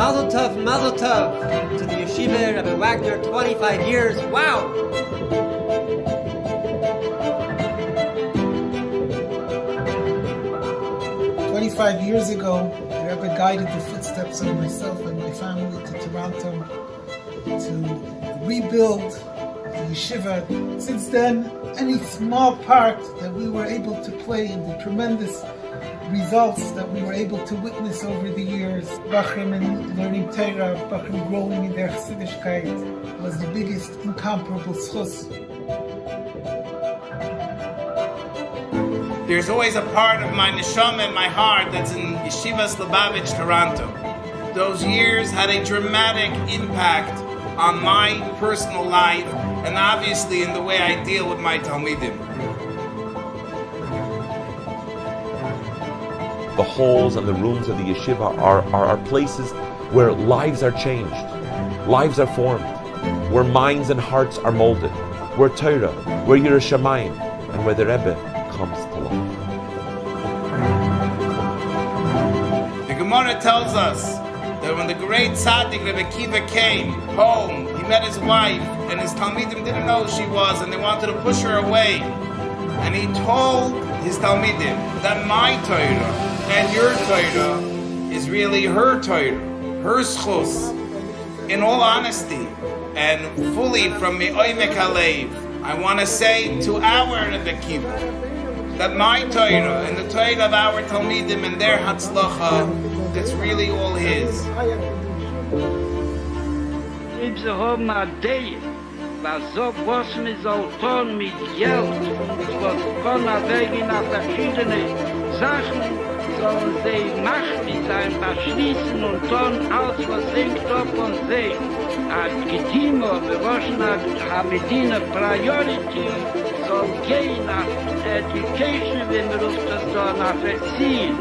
Mazel tov to the yeshiva, Rabbi Wagner, 25 years. Wow! 25 years ago, the Rebbe guided the footsteps of myself and my family to Toronto to rebuild the yeshiva. Since then, any small part that we were able to play in the tremendous results that we were able to witness over the years, Bachrim and learning Torah, Bachrim growing in their Chassidishkeit, was the biggest incomparable schus. There's always a part of my neshama and my heart that's in Yeshivas Lubavitch, Toronto. Those years had a dramatic impact on my personal life and obviously in the way I deal with my Talmidim. The halls and the rooms of the yeshiva are places where lives are changed, lives are formed, where minds and hearts are molded, where Torah, where Yiras Shamayim, and where the Rebbe comes to life. The Gemara tells us that when the great tzaddik Rabbi Akivah came home, he met his wife, and his Talmidim didn't know who she was, and they wanted to push her away. And he told his Talmidim that my Torah and your Torah is really her Torah, her schus. In all honesty and fully from me'omek halev, I want to say to our Rabbi Akiva that my Torah and the Torah of our Talmidim and their Hatzlacha, that's really all his. If ze haben a day, was so was mir soll tun mit Geld, was kann a wegen a verschiedene Sachen, sollen sie machtig sein, verschließen und tun, als was singt auf und sie. Als Getimo, bewaschen a Medina Priority, soll gehen nach Education, wenn wir auf das da nach Erziehen.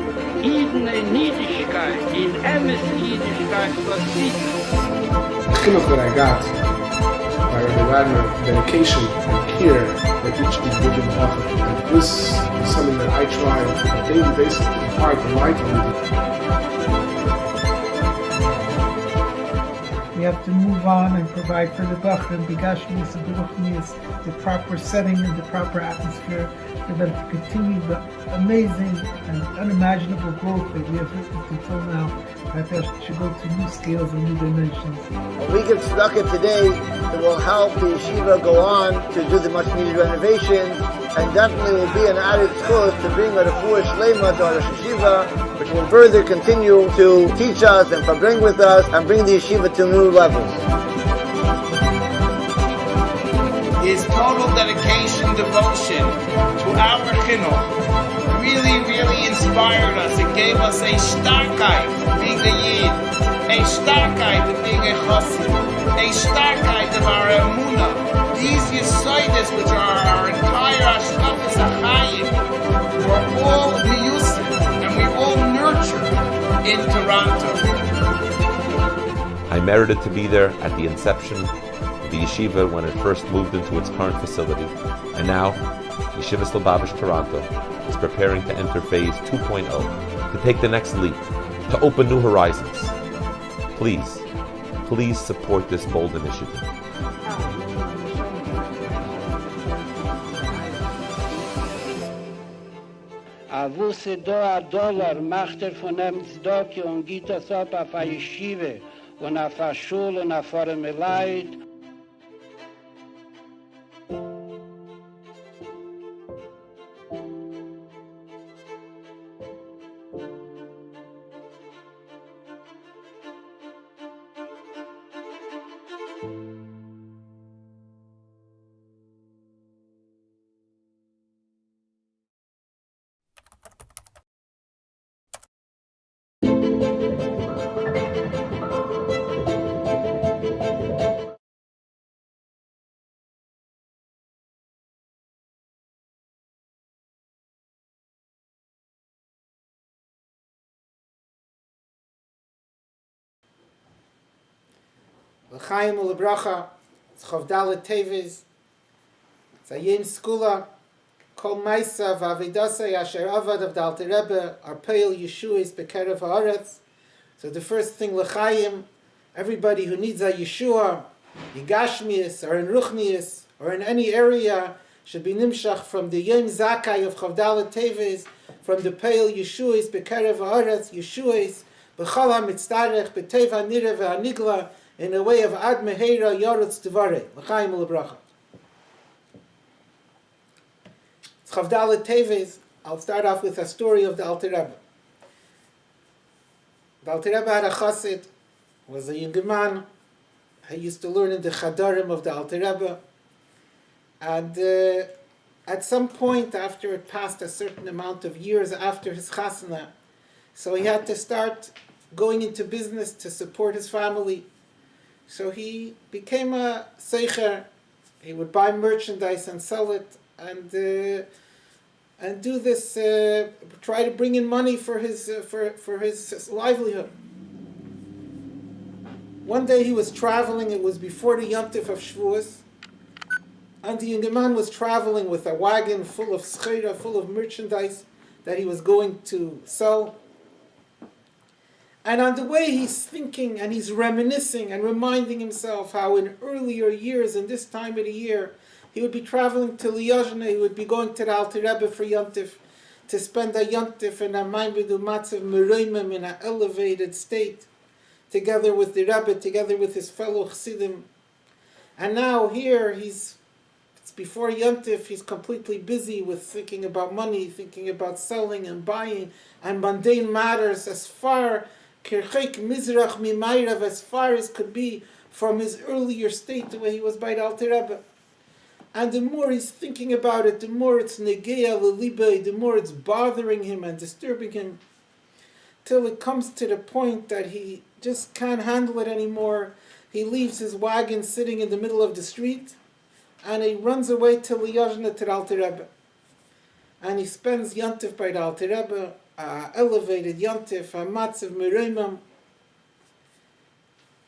Iden in Niedigkeit, in Emes Niedigkeit, was sieht. The chinuch that I got by Rabbi Wagner, dedication and care that each individual offered. And this is something that I try on a daily basis to impart in my community. We have to move on and provide for the Bachrim, Bigashmis and Beruchnis, the proper setting and the proper atmosphere for them to continue the amazing and unimaginable growth that we have witnessed until now, that they should go to new scales and new dimensions. When we get stuck in today, it will help the yeshiva go on to do the much needed renovations, and definitely will be an added schus to bring a refuah shlema to our yeshiva, which will further continue to teach us and farbring with us and bring the yeshiva to new levels. His total dedication, devotion to our chinuch really inspired us. It gave us a starkheit being a yid, a starkheit of being a chassid, a starkheit of our emunah. These yisoides, which are our entire ashkafas achayim, were all miyusim, and we all nurtured in Toronto. I merited to be there at the inception of the yeshiva when it first moved into its current facility, and now Yeshivas Lubavitch Toronto is preparing to enter phase 2.0, to take the next leap, to open new horizons. Please support this bold initiative. A wusse do a dollar macht von dem Zdoki und geht das ab auf a Yeshiva und auf a Schule und auf a Leid. L'chaim u'lebracha, tzchav dalet teviz, tzayim skula, kol maisa v'avidasa yasher avad of the Alter Rebbe, arpeil Yeshuas bekerev haaretz. So the first thing, l'chaim, everybody who needs a Yeshua, in Gashmias or in Ruchnias or in any area, should be nimshach from the Yom Zakai of Chavdalet Teves, from the Peil Yeshuas, Bekerev Haaretz Yeshuas, B'chal HaMitzdarech, B'teva Nireh V'Hanigla, in a way of Ad Meheira Yorutz Tvarei, l'chaim u'lebracha. It's Chavdalet Teves. I'll start off with a story of the Alter Rebbe. The Alter Rebbe had a chassid, was a young man. He used to learn in the Chadarim of the Alter Rebbe. And at some point, after it passed a certain amount of years after his chasana, so he had to start going into business to support his family. So he became a seicher. He would buy merchandise and sell it, and do this, try to bring in money for his livelihood. One day he was traveling. It was before the Yom Tov of Shavuos, and the young man was traveling with a wagon full of schera, full of merchandise that he was going to sell. And on the way he's thinking and he's reminiscing and reminding himself how in earlier years, in this time of the year, he would be traveling to Liyazhne, he would be going to the Alter Rebbe for Yom Tov, to spend a Yom Tov in a Maimedu Matzav Mereimim, in an elevated state, together with the Rebbe, together with his fellow Chassidim. And now here it's before Yom Tov, he's completely busy with thinking about money, thinking about selling and buying, and mundane matters as far Kirchek Mizrach Mimayrav, as far as could be from his earlier state, the way he was by the Alter Rebbe. And the more he's thinking about it, the more it's negeya lelibay, the more it's bothering him and disturbing him, till it comes to the point that he just can't handle it anymore. He leaves his wagon sitting in the middle of the street, and he runs away to Liyazhne, to the Alter Rebbe. And he spends Yom Tov by the Alter Rebbe, elevated Yom Tov, a matzav mereimim.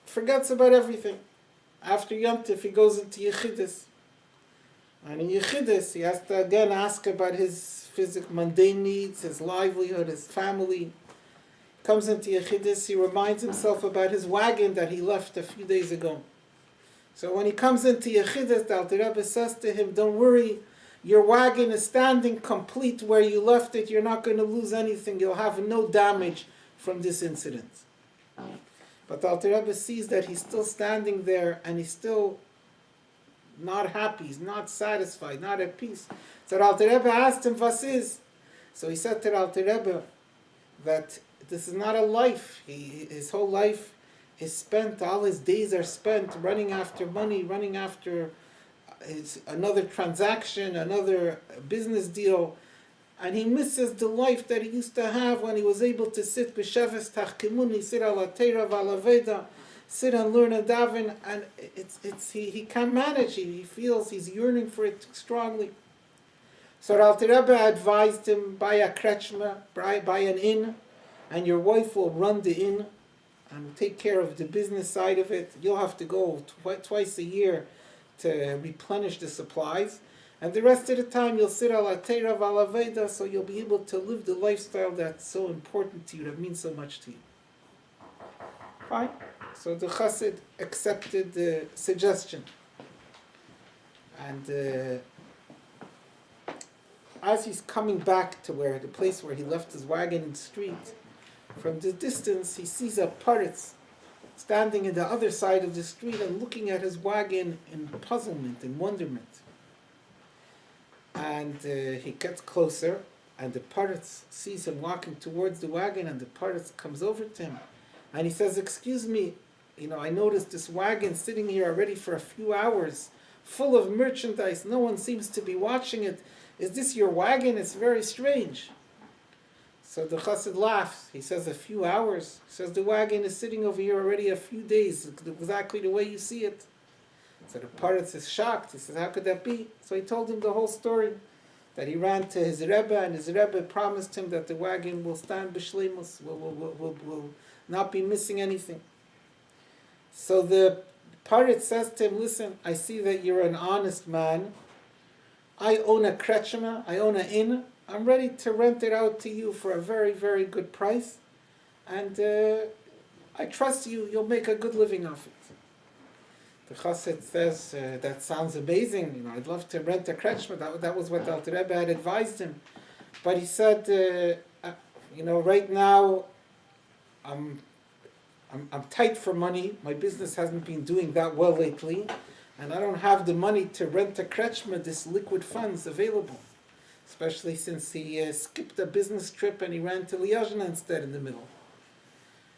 Forgets about everything. After Yom Tov, he goes into Yechidus. And in Yechidus, he has to again ask about his physical, mundane needs, his livelihood, his family. Comes into Yechidus, he reminds himself about his wagon that he left a few days ago. So when he comes into Yechidus, the Alter Rebbe says to him, don't worry, your wagon is standing complete where you left it, you're not going to lose anything, you'll have no damage from this incident. But the Alter Rebbe sees that he's still standing there and he's still not happy, he's not satisfied, not at peace. So the Alter Rebbe asked him, "Was is?" So he said to the Alter Rebbe that this is not a life. His whole life is spent, all his days are spent running after money, running after another transaction, another business deal. And he misses the life that he used to have when he was able to sit b'sheves tachkimuni, sit ala teira v'alaveda, sit and learn and daven, and he can't manage it. He feels he's yearning for it strongly. So Alter Rebbe advised him, buy a krechma, buy an inn, and your wife will run the inn and take care of the business side of it. You'll have to go twice a year to replenish the supplies. And the rest of the time you'll sit ala teira v'alaveda, so you'll be able to live the lifestyle that's so important to you, that means so much to you. Fine. So the chassid accepted the suggestion. And as he's coming back to the place where he left his wagon in the street, from the distance he sees a paritz standing in the other side of the street and looking at his wagon in puzzlement and wonderment. And he gets closer, and the paritz sees him walking towards the wagon, and the paritz comes over to him. And he says, "Excuse me, I noticed this wagon sitting here already for a few hours, full of merchandise. No one seems to be watching it. Is this your wagon? It's very strange." So the chassid laughs. He says, "A few hours?" He says, "The wagon is sitting over here already a few days, exactly the way you see it." So the paritz is shocked. He says, "How could that be?" So he told him the whole story, that he ran to his Rebbe, and his Rebbe promised him that the wagon will stand b'shleimus, will not be missing anything. So the paritz says to him, "Listen, I see that you're an honest man. I own a krechma, I own an inn. I'm ready to rent it out to you for a very, very good price. And I trust you, you'll make a good living off it. The Chassid says, that sounds amazing, I'd love to rent a kretschmer. That was what the Alter Rebbe had advised him. But he said, right now, I'm tight for money. My business hasn't been doing that well lately, and I don't have the money to rent a kretschmer, this liquid funds available. Especially since he skipped a business trip and he ran to Liozna instead in the middle.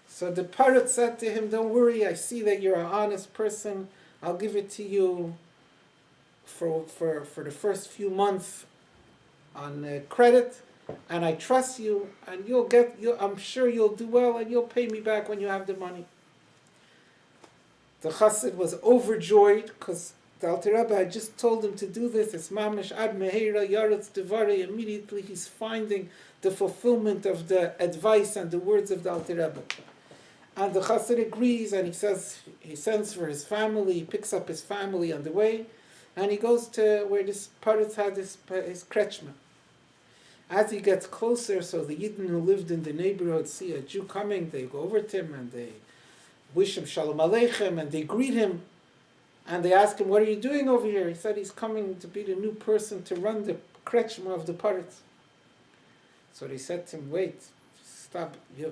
So the parrot said to him, don't worry, I see that you're an honest person. I'll give it to you for the first few months on credit, and I trust you, and I'm sure you'll do well, and you'll pay me back when you have the money. The Chassid was overjoyed because the Alter Rebbe had just told him to do this. It's mamish ad meheira yaretz devarei. Immediately he's finding the fulfillment of the advice and the words of the Alter Rebbe. And the Chassid agrees, and he says he sends for his family. He picks up his family on the way, and he goes to where this parrot had his kretschmer. As he gets closer, so the Yidden who lived in the neighborhood see a Jew coming. They go over to him and they wish him shalom aleichem, and they greet him. And they ask him, what are you doing over here? He said he's coming to be the new person to run the kretschmer of the parrots. So they said to him, wait, stop. You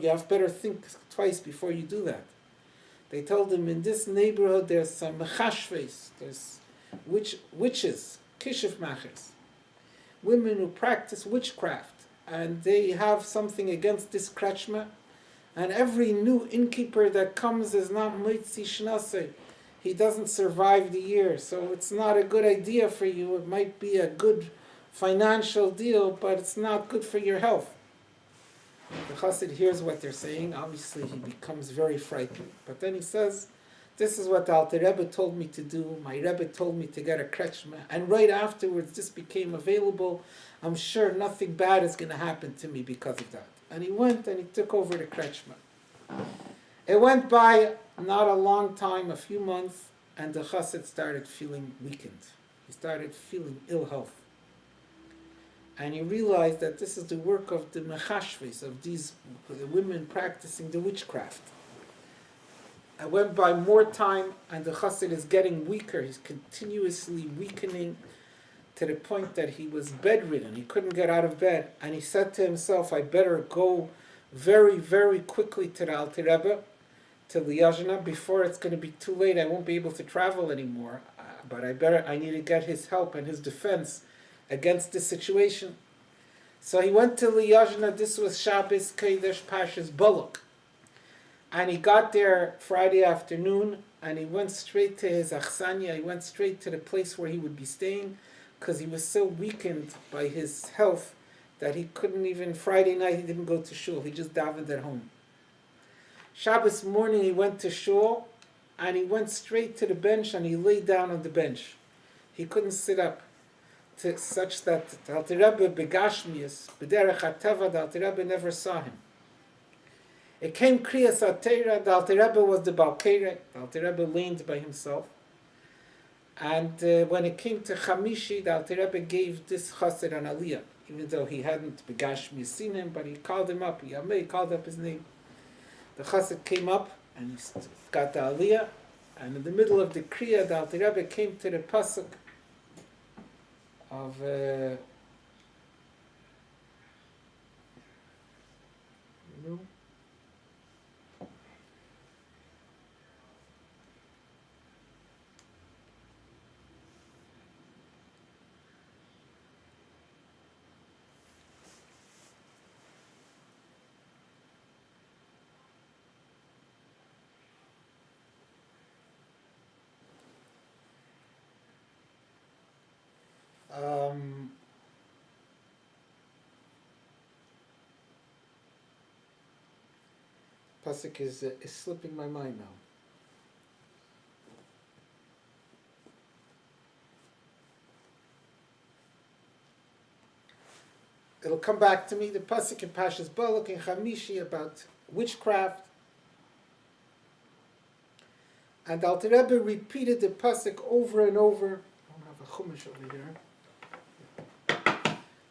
have better think twice before you do that. They told him, in this neighborhood there's some mechashves, there's witches, kishif machers, women who practice witchcraft, and they have something against this kretschmer. And every new innkeeper that comes is not mitzi shnase. He doesn't survive the year, so it's not a good idea for you. It might be a good financial deal, but it's not good for your health. The Chassid hears what they're saying. Obviously, he becomes very frightened. But then he says, this is what the Alter Rebbe told me to do. My Rebbe told me to get a kretschmer. And right afterwards, this became available. I'm sure nothing bad is going to happen to me because of that. And he went and he took over the kretschmer. It went by not a long time, a few months, and the Chassid started feeling weakened. He started feeling ill health. And he realized that this is the work of the mechashves, of these women practicing the witchcraft. It went by more time, and the Chassid is getting weaker. He's continuously weakening to the point that he was bedridden. He couldn't get out of bed. And he said to himself, I better go very, very quickly to the Alter Rebbe, to Liozna, before it's going to be too late. I won't be able to travel anymore. But I need to get his help and his defense against this situation. So he went to Liozna. This was Shabbos Kodesh Pashas Bullock. And he got there Friday afternoon, and he went straight to his achsanya. He went straight to the place where he would be staying, because he was so weakened by his health that he couldn't even, Friday night he didn't go to shul. He just davened at home. Shabbos morning he went to shul, and he went straight to the bench, and he lay down on the bench. He couldn't sit up, such that the Alter Rebbe begashmius, b'derech hateva, the Alter Rebbe never saw him. It came kriyas atera, the Alter Rebbe was the balkere, the Alter Rebbe leaned by himself. And when it came to Chamishi, the Alter Rebbe gave this chassid an aliyah, even though he hadn't begashmius seen him, but he called him up, he called up his name. The chassid came up, and he got the aliyah, and in the middle of the kriya, the Alter Rebbe came to the pasuk of pasuk is slipping my mind now. It'll come back to me. The pasuk in Pashas Balak and Chamishi about witchcraft. And Alter Rebbe repeated the pasuk over and over. I don't have a chumash over here.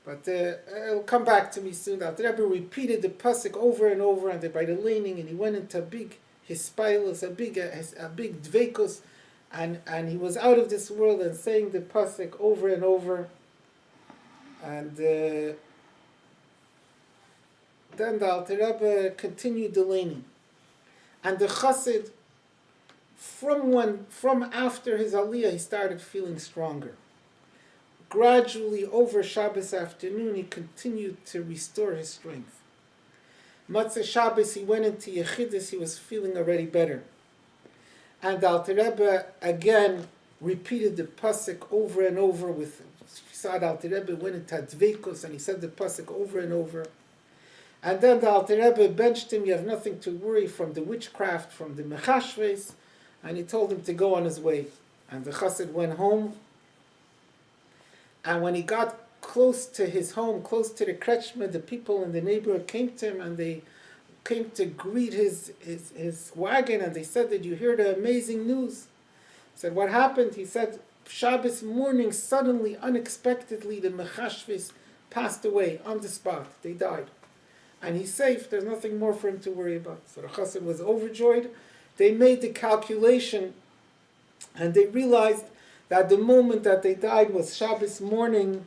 But it'll come back to me soon. The Alter Rebbe repeated the pasuk over and over, and by the laning, and he went into a big hispilus, a big dveikus, and he was out of this world and saying the pasuk over and over. And then the Alter Rebbe continued the laning, and the Chassid, from after his aliyah, he started feeling stronger. Gradually, over Shabbos afternoon, he continued to restore his strength. Matzah Shabbos, he went into Yechidus, he was feeling already better. And the Alter Rebbe again repeated the pasuk over and over. With the Alter Rebbe went into Dveikos and he said the pasuk over and over. And then the Alter Rebbe benched him. You have nothing to worry from the witchcraft, from the Mechashves, and he told him to go on his way. And the Chassid went home. And when he got close to his home, close to the Kretschmer, the people in the neighborhood came to him and they came to greet his wagon, and they said, "Did you hear the amazing news?" He said, "What happened?" He said, "Shabbos morning, suddenly, unexpectedly, the Mechashvis passed away on the spot. They died. And he's safe. There's nothing more for him to worry about." So the Chassid was overjoyed. They made the calculation, and they realized that the moment that they died was Shabbos morning,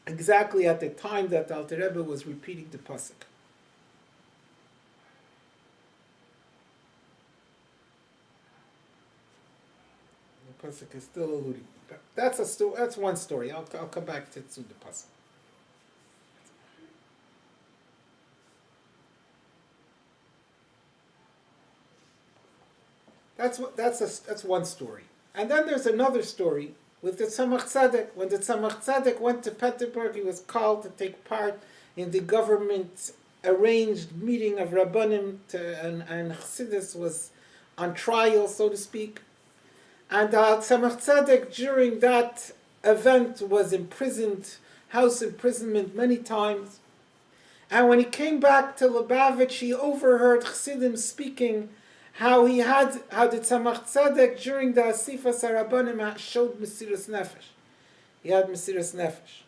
exactly at the time that the Alter Rebbe was repeating the pasuk. The pasuk is still alluding. That's one story. I'll come back to the pasuk. That's one story. And then there's another story with the Tzemach Tzedek. When the Tzemach Tzedek went to Petersburg, he was called to take part in the government arranged meeting of Rabbanim, and Chassidus was on trial, so to speak. And Tzemach Tzedek, during that event, was imprisoned, house imprisonment many times. And when he came back to Lubavitch, he overheard Chassidim speaking how the Tzemach Tzedek during the Asifas HaRabbanim showed Mesiras Nefesh. He had Mesiras Nefesh.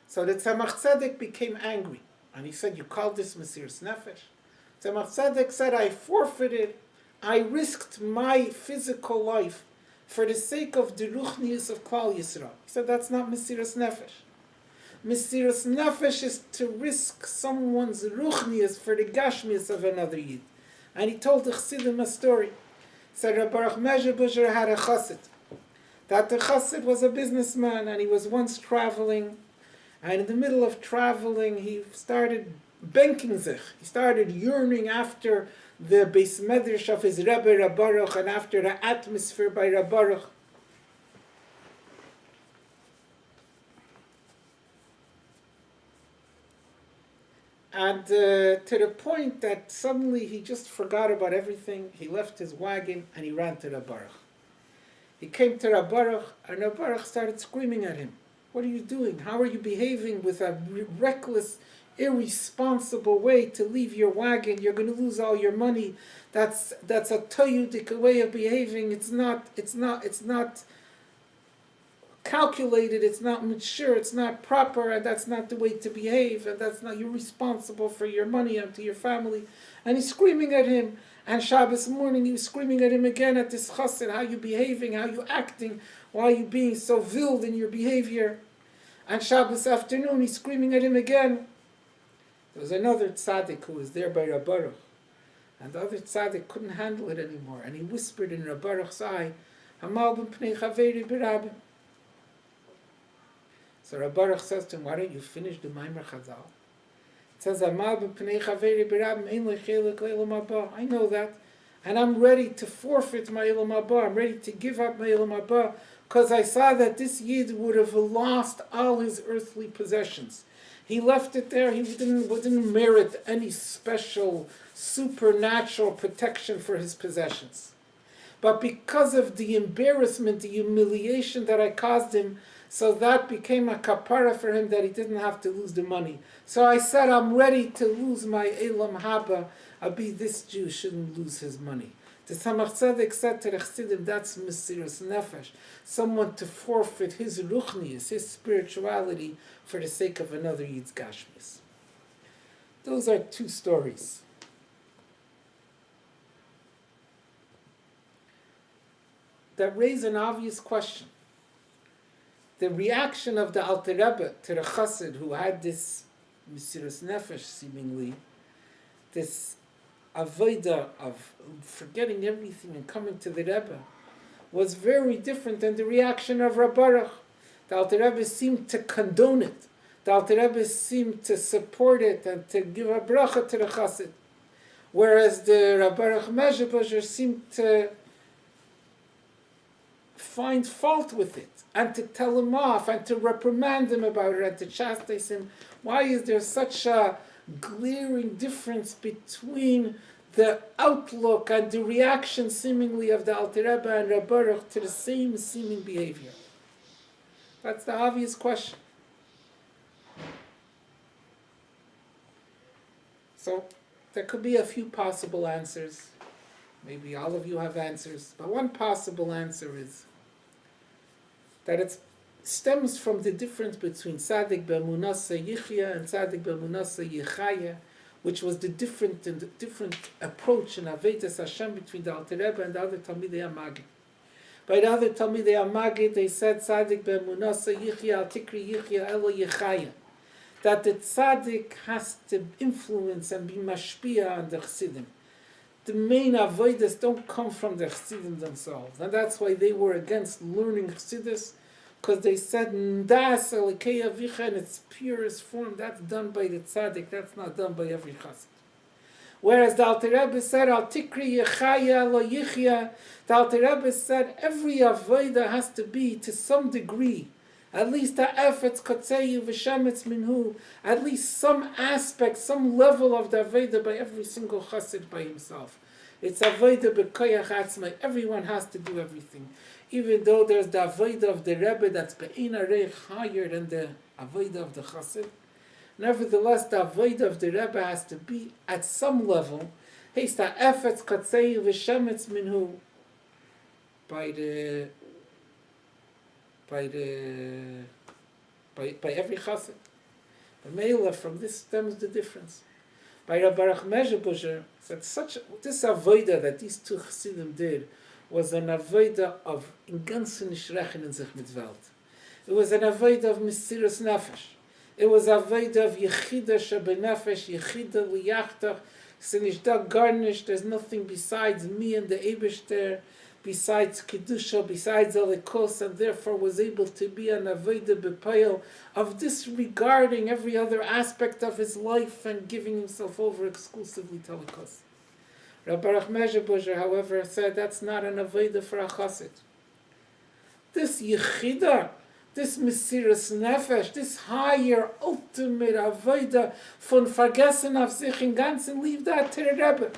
So the Tzemach Tzedek became angry, and he said, "You call this Mesiras Nefesh?" Tzemach Tzedek said, I risked my physical life for the sake of the ruchnius of Klal Yisrael. He said, that's not Mesiras Nefesh. Mesiras Nefesh is to risk someone's ruchnius for the gashmius of another yid. And he told the Chassidim a story. He said, Rabbi Akivah Wagner had a chassid. That the chassid was a businessman, and he was once traveling, and in the middle of traveling, he started benking sich. He started yearning after the Beis Medrash of his Rebbe Rabbi Baruch, and after the atmosphere by Rabbi Baruch. And to the point that suddenly he just forgot about everything. He left his wagon and he ran to Rabbi Baruch. He came to Rabbi Baruch, and Rabbi Baruch started screaming at him. "What are you doing? How are you behaving with a reckless, irresponsible way to leave your wagon? You're going to lose all your money. That's a toyudik way of behaving. It's not calculated. It's not mature. It's not proper, and that's not the way to behave. And that's not, you're responsible for your money and to your family." And he's screaming at him. And Shabbos morning he was screaming at him again at this chassid. "How you behaving? How you acting? Why are you being so wild in your behavior?" And Shabbos afternoon he's screaming at him again. There was another tzaddik who was there by Rabbi Baruch, and the other tzaddik couldn't handle it anymore, and he whispered in Rabbi Baruch's eye, "Hamal b'pnei chaveri b'rabim." So Rabbi Baruch says to him, "Why don't you finish the Maimer Chazal?" It says, "Hamal b'pnei chaveri b'rabim ein lechelek le'elam haba." I know that, and I'm ready to forfeit my elam haba. I'm ready to give up my elam haba, because I saw that this yid would have lost all his earthly possessions. He left it there. He didn't merit any special supernatural protection for his possessions. But because of the embarrassment, the humiliation that I caused him, So that became a kapara for him that he didn't have to lose the money. So I said, I'm ready to lose my Elam Haba. I'll be this Jew shouldn't lose his money. The Tzemach Tzedek said to the Chassidim, that's Mesiras Nefesh. Someone to forfeit his ruchnius, his spirituality, for the sake of another Yid's Gashmis. Those are two stories. That raise an obvious question. The reaction of the Alter Rebbe to the Chassid who had this Mesiras Nefesh, seemingly, this avodah of forgetting everything and coming to the Rebbe, was very different than the reaction of Rav Baruch. The Alter Rebbe seemed to condone it. The Alter Rebbe seemed to support it and to give a bracha to the Chassid. Whereas the Rav Baruch Mezhebuzher seemed to find fault with it and to tell him off and to reprimand him about it and to chastise him. Why is there such a glaring difference between the outlook and the reaction seemingly of the Alter Rebbe and Rav Baruch to the same seeming behavior? That's the obvious question. So there could be a few possible answers. Maybe all of you have answers, but one possible answer is that it stems from the difference between Tzaddik B'Emunasa Yichya and Tzaddik B'Emunasa Yichaya, which was the different approach in Avedas Hashem between the Alter Rebbe and the other Talmidei HaMagid. By the other Talmidei HaMagid, they said Tzaddik B'Emunasa Yichya Al Tikri Yichya Elo Yichaya, that the Tzaddik has to influence and be mashpia on the Chassidim. The main avodas don't come from the Chassidim themselves, and that's why they were against learning Chassidus, because they said Ndas Elikei Avicha in its purest form. That's done by the Tzaddik. That's not done by every Chassid. Whereas the Alter Rebbe said Al Tikri Yechaya Lo Yichya. The Alter Rebbe said every avoda has to be to some degree, at least the efforts Kotzeyu V'Shemetz Minhu, at least some aspect, some level of the avoda by every single Chassid by himself. It's avoda b'koyach atzmai. Everyone has to do everything. Even though there's the avoda of the Rebbe that's be'ein areich higher than the avoda of the Chassid, nevertheless the avoda of the Rebbe has to be at some level. He's the efforts Kotzeyu V'Shemetz Minhu by every chassid. The Meila, from this stems the difference. By Rabbi Baruch Mezhebuzher said this avoda that these two chassidim did was an avoda of in ganzen Nishrechen in sich mit Welt. It was an avoda of Mesiras Nefesh. It was an avoda of Yechida Shebenefesh, Yechida Liyachtach. Sinishda garnished. There's nothing besides me and the Eibishter, besides Kedusha, besides Alikos, and therefore was able to be an Avodah B'Payel of disregarding every other aspect of his life and giving himself over exclusively to Alikos. Rabbi Baruch Mezhebuzher, however, said that's not an Avodah for a Chassid. This Yechida, this Mesiras Nefesh, this higher, ultimate Avodah von Vergessen auf sich im Ganzen, leave that to the Rebbe.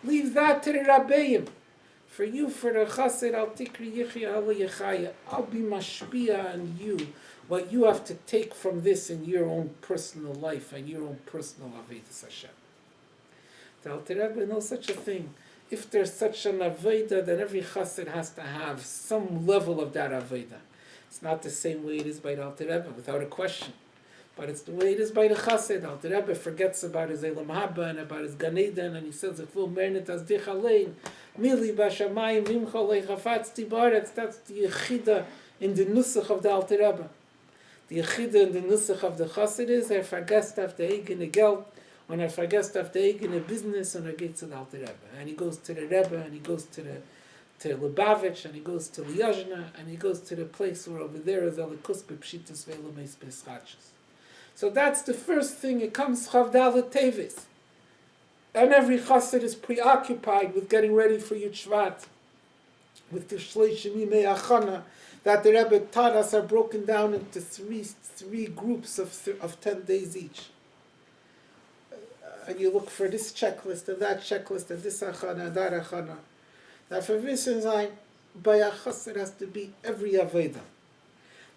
Leave that to the Rabbeim. For you, for the Chassid, Al Tikri Yichya Elo Yichaya, I'll be mashpia on you, what you have to take from this in your own personal life and your own personal Avodas Hashem. The Alter Rebbe knows such a thing. If there's such an Avodah, then every Chassid has to have some level of that Avodah. It's not the same way it is by the Alter Rebbe, without a question. But it's the way it is by the Chassid. The Alter Rebbe forgets about his Elam Haba and about his Gan Eden, and he says, "V'ful mernet as dich alein, mili b'shamayim v'imcha leichafatzti b'aretz." That's the Yechida in the Nusach of the Alter Rebbe. The Yechida in the Nusach of the Chassid is, vergesst auf der eigene Geld, und vergesst auf der eigene Business, und geht zu the Alter Rebbe. And he goes to the Rebbe, and he goes to Lubavitch, and he goes to Liazna, and he goes to the place where over there is Alikus b'pshitas ve'elameis b'schachos. So that's the first thing. It comes Chavdalet Tevis. And every chassid is preoccupied with getting ready for Yud Shvat, with the Shleishim Yimei Achana, that the Rebbe taught us are broken down into three groups of 10 days each. And you look for this checklist and that checklist and this Achana and that Achana. Now for Wissensein, by a chassid has to be every Aveda.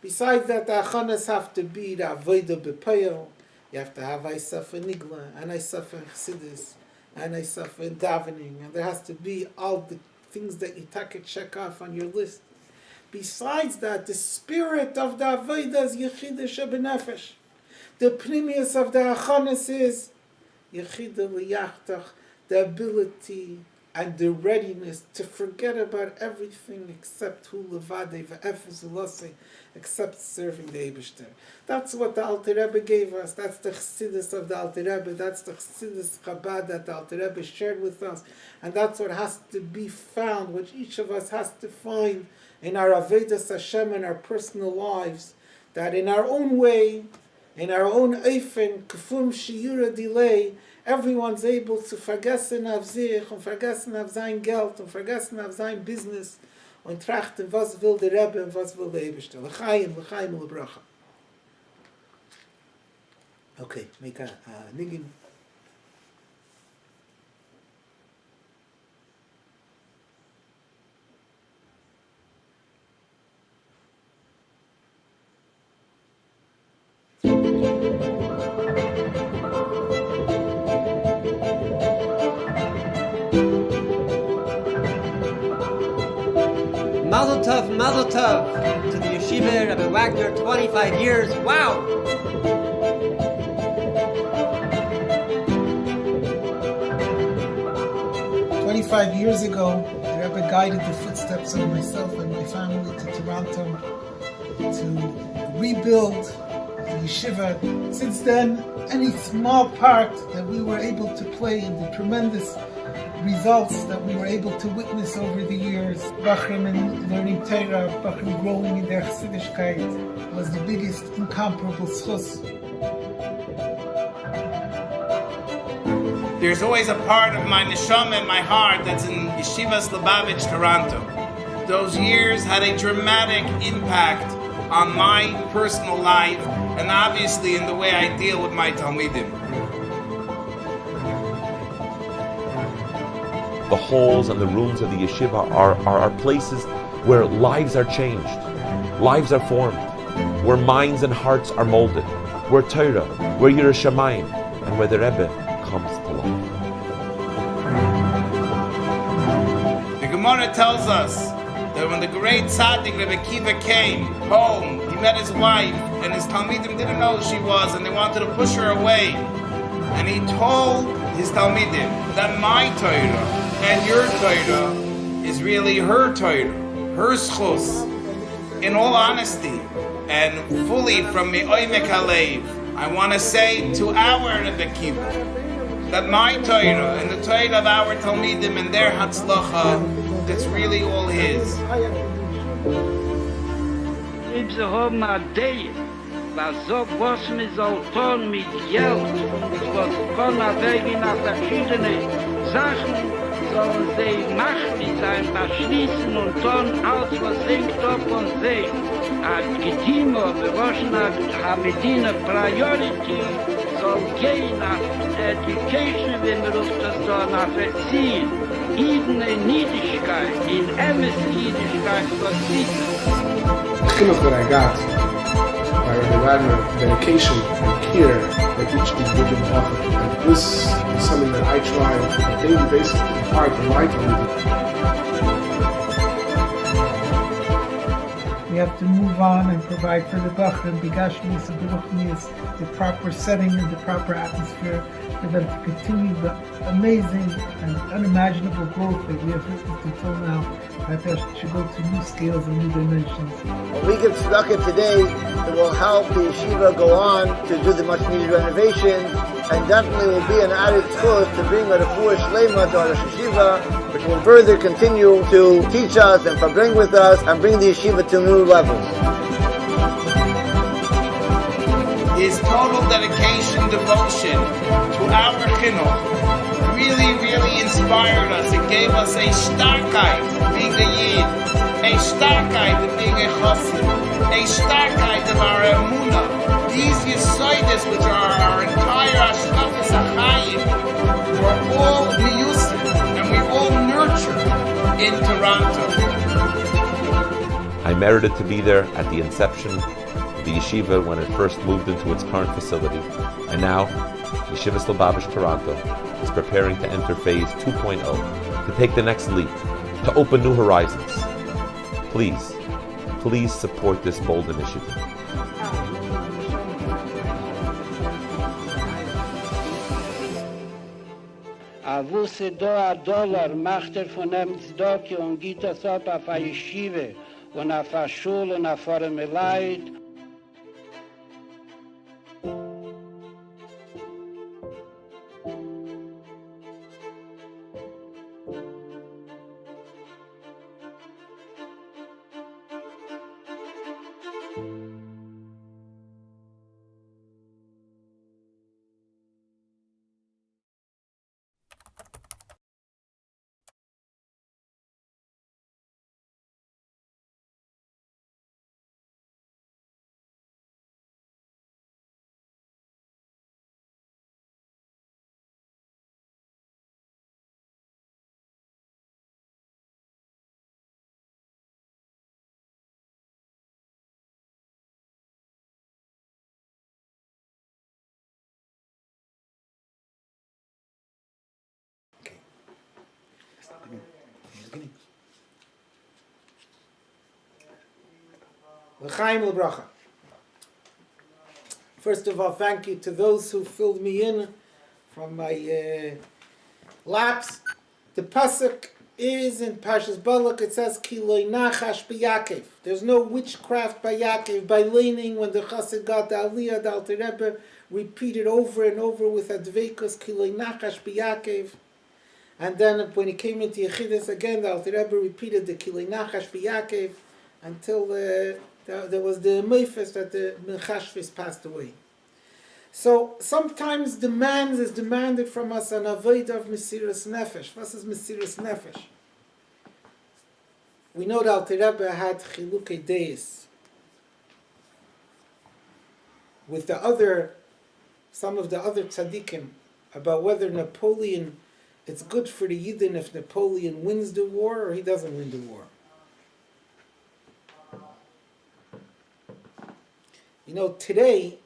Besides that, the achanas have to be the avodah b'payel. You have to have I suffer nigla, and I suffer chassidus, and I suffer davening, and there has to be all the things that you check off on your list. Besides that, the spirit of the avodah is yechida shebenefesh. The pnimius of the achanas is yechida liyachtach, the ability and the readiness to forget about everything except hu levadei ve'efes ulosei, except serving the Eibishter. That's what the Alter Rebbe gave us. That's the chassidus of the Alter Rebbe. That's the chassidus Chabad that the Alter Rebbe shared with us. And that's what has to be found, which each of us has to find in our Avodas Hashem, in our personal lives, that in our own way, in our own Eifen, Kfum Shiura delay, everyone's able to vergessen auf sich und vergessen auf sein Geld und vergessen auf sein Business und trachten, was will der Rebbe und was will der Eibishter. L'chaim, l'chaim, l'bracha. Okay, make a niggin. Mazel tov to the yeshiva, Rabbi Wagner, 25 years. Wow! Years ago, the Rebbe guided the footsteps of myself and my family to Toronto to rebuild the yeshiva. Since then, any small part that we were able to play in the tremendous results that we were able to witness over the years, Bachrim and learning Torah, Bachrim growing in their Chassidishkeit, was the biggest incomparable schus. There's always a part of my neshama and my heart that's in Yeshivas Lubavitch, Toronto. Those years had a dramatic impact on my personal life and obviously in the way I deal with my Talmidim. The halls and the rooms of the yeshiva are places where lives are changed, lives are formed, where minds and hearts are molded, where Torah, where Yiras Shamayim, and where the Rebbe comes to life. The Gemara tells us that when the great tzaddik Rabbi Akivah came home, he met his wife, and his Talmidim didn't know who she was, and they wanted to push her away. And he told his Talmidim that my Torah and your Torah is really her Torah, her schus. In all honesty and fully from me'omek halev, I want to say to our Rabbi Akivah that my Torah and the Torah of our Talmidim and their Hatzlacha, that's really all his. If sie haben eine Idee, was so was mir soll tun mit Geld, was kann wegen nach verschiedene Sachen sollen sie machen, sein beschließen und tun alles, was hängt ab von sie. Als Gedimo, bewaschner Hamedina Priority soll gehen nach Education, wenn wir uns das da nach erziehen. Even in Niedigkeit, in Emes Niedigkeit, was The chiluk that I got by Rabbi Wagner, dedication and care for each individual author. And this is something that I try on a daily basis to impart in my community. We have to move on and provide for the Bachrim, Bigashmis and Beruchnis, the proper setting and the proper atmosphere for them to continue the amazing and unimaginable growth that we have witnessed until now, that they should go to new scales and new dimensions. When we give tzedakah today, it will help the yeshiva go on to do the much needed renovations, and definitely will be an added schus to bring a refuah shlema to our yeshiva, which will further continue to teach us and farbrengen with us and bring the yeshiva to new levels. His total dedication, devotion to our chinuch really inspired us. It gave us a starkheit being a yid, a starkheit of being a chassid, a starkheit of our emunah. These yisoides, which are our entire ashkafas achayim, were all miyusim and we all nurtured in Toronto. I merited to be there at the inception of the yeshiva when it first moved into its current facility, and now Yeshivas Lubavitch Toronto is preparing to enter phase 2.0, to take the next leap, to open new horizons. Please support this bold initiative. A wusse do a dollar macht von dem Zdoki und geht das ab auf a Yeshiva und auf a Schule und auf a Leid. L'chaim l'bracha. First of all, thank you to those who filled me in from my lapse. The pasuk is in Parshas Balak. It says, "Ki lo nachash b'Yaakov." There's no witchcraft by Yaakov. By leaning, when the Chassid got the Aliyah, the Alter Rebbe repeated over and over with adveikus, "Ki lo nachash b'Yaakov." And then when he came into Yechidus again, the Alter Rebbe repeated the "Ki lo nachash b'Yaakov" until there was the Meifes that the Menchashvis passed away. So sometimes is demanded from us an avodah of Mesiras Nefesh. What is Mesiras Nefesh? We know that Alter Rebbe had Chilukei Deis with some of the other tzaddikim about whether Napoleon, it's good for the Yidden if Napoleon wins the war or he doesn't win the war. You know, today,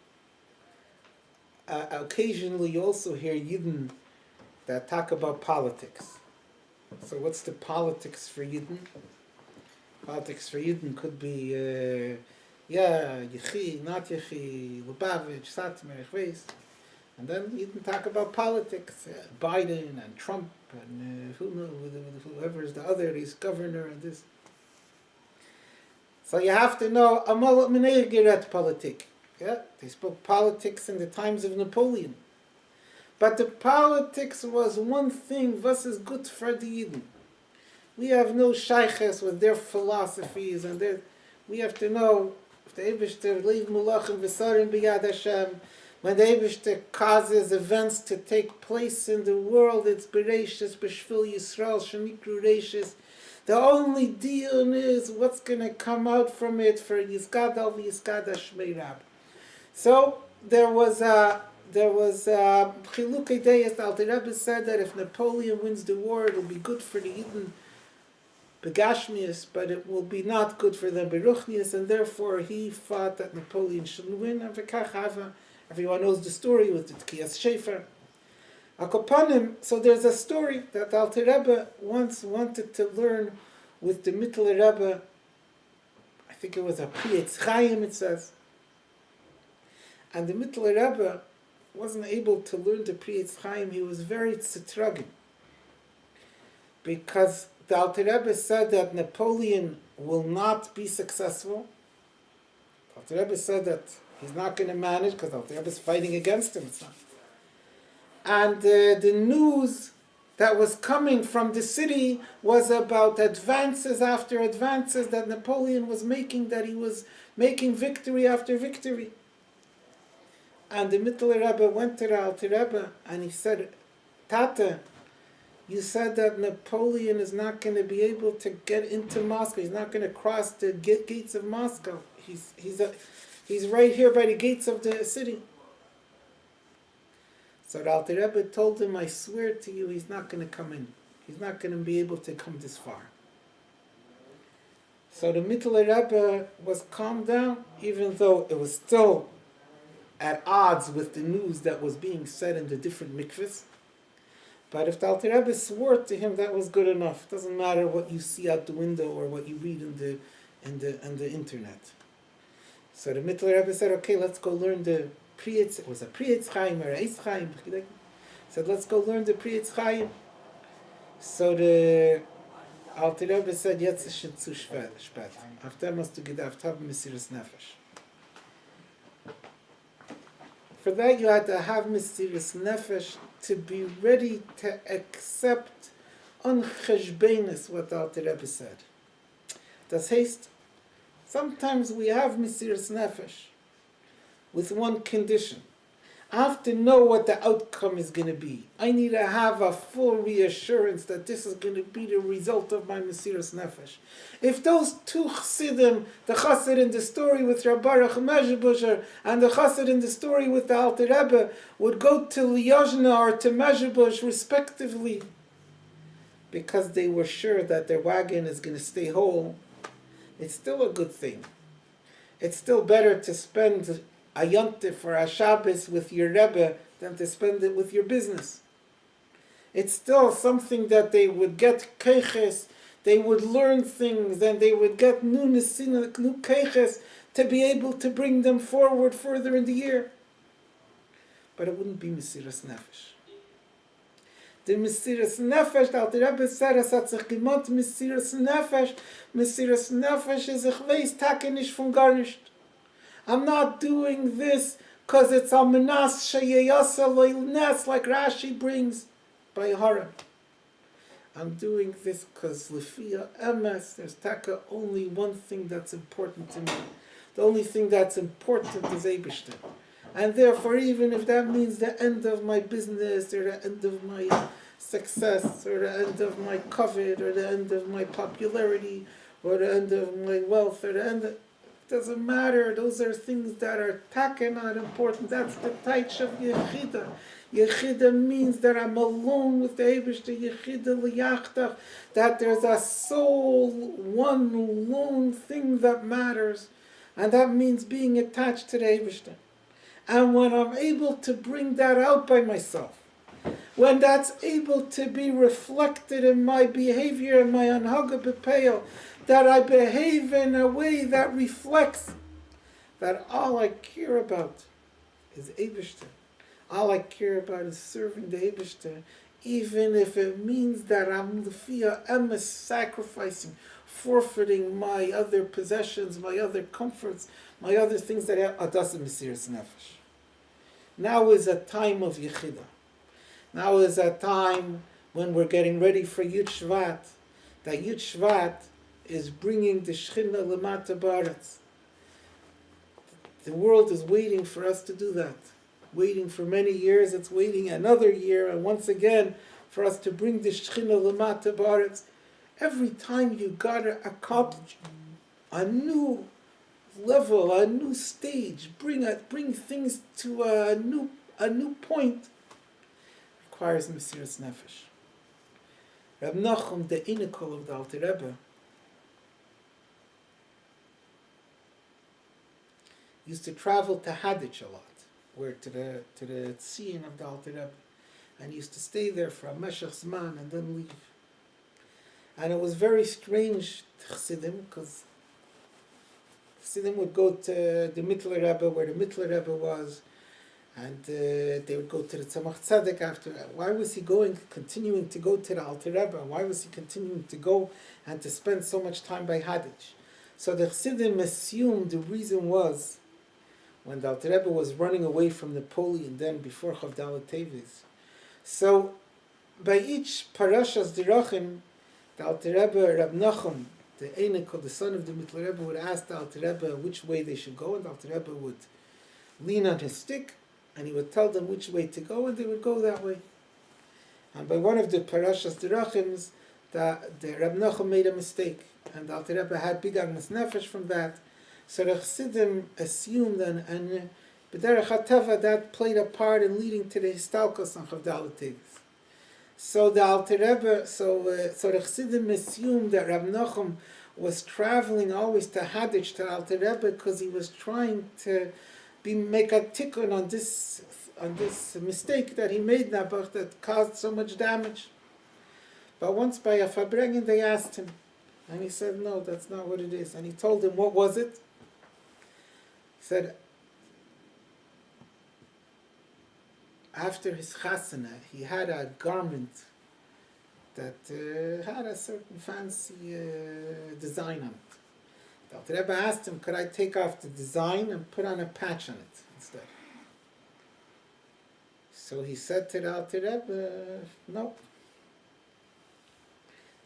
occasionally you also hear Yidden that talk about politics. So what's the politics for Yidden? Politics for Yidden could be, Yechi, not Yechi, Lubavitch, Satmar, Chveis. And then Yidden talk about politics, Biden and Trump and whoever is the other, he's governor and this. So you have to know, Amal Minei Geret Politik. Yeah, they spoke politics in the times of Napoleon. But the politics was one thing, was is good for the Yidden. We have no shayches with their philosophies, and we have to know, if the Eibishter leave Mulachim V'sarim B'yad Hashem, when the Eibishter causes events to take place in the world, it's Bereishis, B'shvil Yisrael, Shemikru Reishis. The only deal is what's going to come out from it for Yizgadal v'Yizgada Shmei Rab. So there was Chilukei Deis. The Alter Rebbe said that if Napoleon wins the war, it will be good for the Yidden Begashmius, but it will be not good for the Beruchnius, and therefore he fought that Napoleon shouldn't win. And everyone knows the story with the Tkiyas Shefer. Akopanim, so there's a story that the Alter Rebbe once wanted to learn with the Mittler Rebbe. I think it was a Prietz Chaim, it says. And the Mittler Rebbe wasn't able to learn the Prietz Chaim. He was very tzitrugging. Because the Alter Rebbe said that Napoleon will not be successful. The Alter Rebbe said that he's not going to manage because the Alter Rebbe is fighting against him. It's not. And the news that was coming from the city was about advances after advances that Napoleon was making, that he was making victory after victory. And the Mittler Rebbe went to the Alter Rebbe and he said, Tata, you said that Napoleon is not going to be able to get into Moscow. He's not going to cross the gates of Moscow. He's right here by the gates of the city. So the Alter Rebbe told him, I swear to you, he's not going to come in. He's not going to be able to come this far. So the Mittler Rebbe was calmed down, even though it was still at odds with the news that was being said in the different mikvahs. But if the Alter Rebbe swore to him, that was good enough. It doesn't matter what you see out the window or what you read in the internet. So the Mittler Rebbe said, okay, let's go learn the Priyetz. It was a Priyetz Chaim or a Eis Chaim. He said, let's go learn the Priyetz Chaim. So the Alter Rebbe said, jetzt ist schon zu spät. Auf dem hast du gedacht haben, Mesiras Nefesh. For that you had to have Mesiras Nefesh to be ready to accept on Cheshbenis what the Alter Rebbe said. Das heißt, sometimes we have Mesiras Nefesh with one condition. I have to know what the outcome is going to be. I need to have a full reassurance that this is going to be the result of my Mesiras Nefesh. If those two Chassidim, the Chassid in the story with Rabbi Baruch Mezhebusher and the Chassid in the story with the Alter Rebbe, would go to Liyazhna or to Mezhebush respectively, because they were sure that their wagon is going to stay whole, it's still a good thing. It's still better to spend a yontif or a Shabbos with your Rebbe than to spend it with your business. It's still something that they would get keiches, they would learn things, and they would get new keiches to be able to bring them forward further in the year. But it wouldn't be Mesiras Nefesh. The Mesiras Nefesh, the Alter Rebbe said, es hat sich gemont Mesiras Nefesh. Mesiras Nefesh is ich weiß, take nicht von gar nicht. I'm not doing this because it's a menas sheyeyasa leilnes, like Rashi brings by Haran. I'm doing this because lefia emes, there's taka only one thing that's important to me. The only thing that's important is Eibishter. And therefore, even if that means the end of my business, or the end of my success, or the end of my covet, or the end of my popularity, or the end of my wealth, or the end of... Doesn't matter. Those are things that are taka not important. That's the taich of Yechida. Yechida means that I'm alone with the Eibishter. Yechida liyachtach, that there's a sole, one lone thing that matters, and that means being attached to the Eibishter. And when I'm able to bring that out by myself, when that's able to be reflected in my behavior and my anhaga b'peil, that I behave in a way that reflects that all I care about is Eibishter. All I care about is serving the Eibishter, even if it means that I'm lefia emes sacrificing, forfeiting my other possessions, my other comforts, my other things that have adas Mesiras Nefesh. Now is a time of Yechida. Now is a time when we're getting ready for Yud Shvat. That Yud Shvat is bringing the Shechina Lamata Baretz. The world is waiting for us to do that. Waiting for many years, it's waiting another year, and once again, for us to bring the Shechina Lamata Baretz. Every time you gotta accomplish a new level, a new stage, bring things to a new point, requires Mesiras Nefesh. Rab Nachum, the Inekol of the Alter Rebbe, used to travel to Hadich a lot, where to the Tzion of the Alter Rebbe, and he used to stay there for a Meshach Zman and then leave. And it was very strange to Chassidim, because Chassidim would go to the Mittler Rebbe, where the Mittler Rebbe was, and they would go to the Tzemach Tzedek after. Why was he continuing to go to the Alter Rebbe? Why was he continuing to go and to spend so much time by Hadich? So the Chassidim assumed the reason was, when the Alter Rebbe was running away from Napoleon, then before Chavdal Tevis. So by each Parashas Dirachim, the Alter Rebbe, Rab Nachum, the Einik, the son of the Mittler Rebbe, would ask the Alter Rebbe which way they should go, and the Alter Rebbe would lean on his stick, and he would tell them which way to go, and they would go that way. And by one of the Parashas Dirachims, the Rab Nachum made a mistake, and the Alter Rebbe had big agmas nefesh from that. So the Chassidim assumed, and b'derech hateva, that played a part in leading to the histalkos on Chavdal Tevis. So the Alter Rebbe, so the Chassidim assumed that Rab Nachum was traveling always to Hadich, to Alter Rebbe, because he was trying to make a tikkun on this mistake that he made Nabuch that caused so much damage. But once by a Farbrengen they asked him, and he said, no, that's not what it is. And he told them, what was it? He said, after his chasana, he had a garment that had a certain fancy design on it. The Alter Rebbe asked him, could I take off the design and put on a patch on it instead? So he said to the Alter Rebbe, no.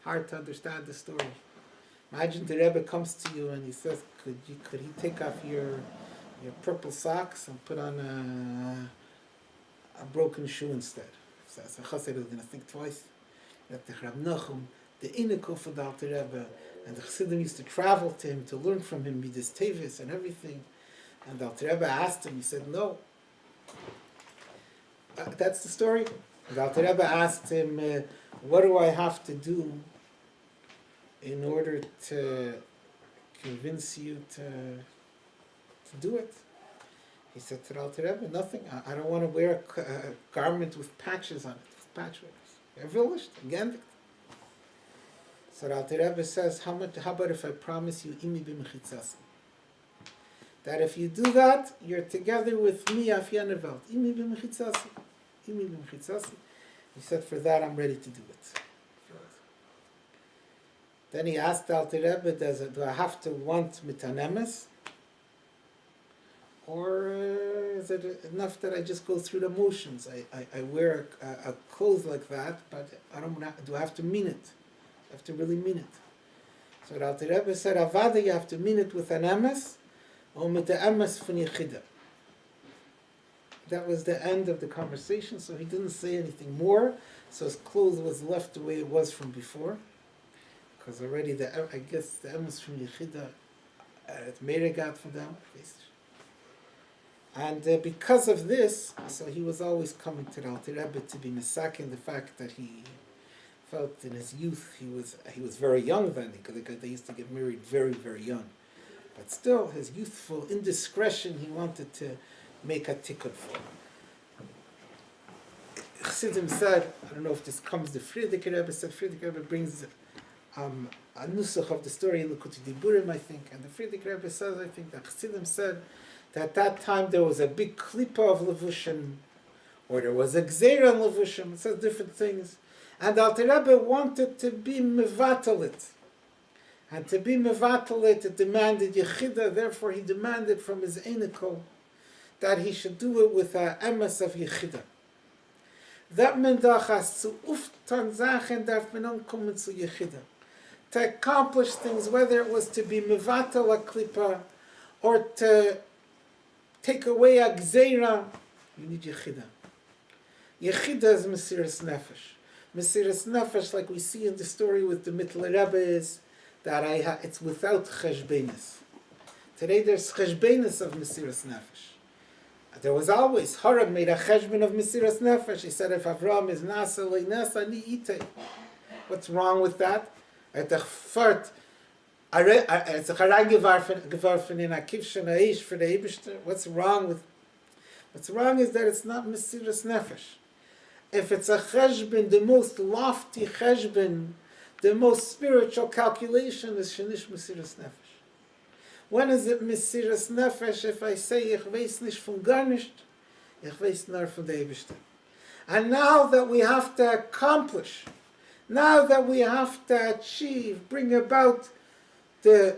Hard to understand the story. Imagine the Rebbe comes to you and he says, could he take off your purple socks and put on a broken shoe instead? So a chassid is going to think twice. That the Rab Nachum, the Inekuf of the Alter Rebbe, and the Chassidim used to travel to him to learn from him Midas Tevis and everything. And the Alter Rebbe asked him, he said, no. That's the story. The Alter Rebbe asked him, what do I have to do in order to convince you to do it? He said to the Alter Rebbe, nothing. I don't want to wear a garment with patches on it, with patchworks. Ervillished, again. So the Alter Rebbe says, how about if I promise you imi b'mechitzasi? That if you do that, you're together with me af yanevelt. Imi b'mechitzasi. Imi b'mechitzasi. He said, for that I'm ready to do it. Then he asked the Alter Rebbe, do I have to want mitanemes? Or is it enough that I just go through the motions? I wear a clothes like that, but do I have to mean it? I have to really mean it. So the Alter Rebbe said, Avada, you have to mean it with an emes, or with the emes from Yechida. That was the end of the conversation, so he didn't say anything more, so his clothes was left the way it was from before. Because already, I guess the emes from Yechida, it made a God for them. And because of this, so he was always coming to the Alter Rebbe to be misaking the fact that he felt in his youth, he was very young then, because they used to get married very, very young. But still, his youthful indiscretion, he wanted to make a tikkun for. Chassidim said, I don't know if this comes to Friedrich Rebbe, said Friedrich Rebbe brings a nusach of the story, Likutei Diburim, I think, and the Friedrich Rebbe says, I think, that Chassidim said that at that time there was a big klipa of levushim, or there was a gzeira on levushim, it says different things. And Alter Rebbe wanted to be mevatalit. And to be mevatalit, it demanded yechida, therefore he demanded from his einikel that he should do it with a emes of yechida. That mendachas zu uftan zachen darf man ankommen zu yechida. To accomplish things, whether it was to be mevatal a klipa, or to take away a gzeira, you need yechida. Yechida is mesiras nefesh. Mesiras nefesh, like we see in the story with the Mittler Rebbe, is that it's without cheshbenis. Today there's cheshbenis of mesiras nefesh. There was always, Harag made a cheshben of mesiras nefesh. He said, if Avram is nasa loy nasa ni ite. What's wrong with that? At the fart, it's a charag gewarfen in a kivshen aish for the Eibishter. What's wrong is that it's not mesiras nefesh. If it's a cheshbon, the most lofty cheshbon, the most spiritual calculation is shenish mesiras nefesh. When is it mesiras nefesh? If I say ich weiß nicht von gar nicht, ich weiß nur von der Eibishter. And now that we have to accomplish, now that we have to achieve, bring about the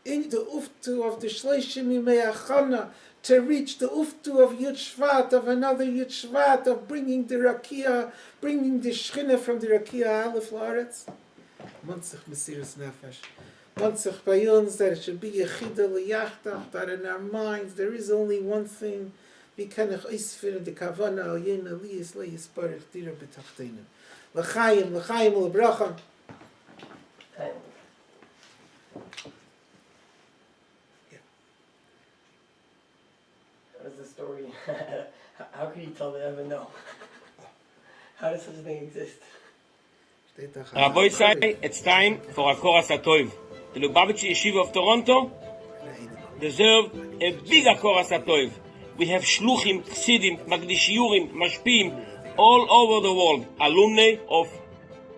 uftu of the Shleishim Yimei Achana, to reach the uftu of Yud Shvat, of another Yud Shvat, of bringing the Rakia, bringing the Shechina from the Rakia Aleph La'aretz. Mansich mesiras nefesh. Mansich bayons, that it should be Yechida L'yachtach, that in our minds there is only one thing. V'kanech isfir de kavana al yen aliyis le'yisparech dira b'tachteinu. L'chaim, l'chaim, l'bracha. What is the story? How could you tell the Rebbe no? How does such a thing exist? Rabbi say it's time for a Koras HaTov. the Lubavitcher Yeshiva of Toronto, deserve a big Akoras HaTov. We have Shluchim, Chassidim, Magdishiurim, Mashpim, all over the world, alumni of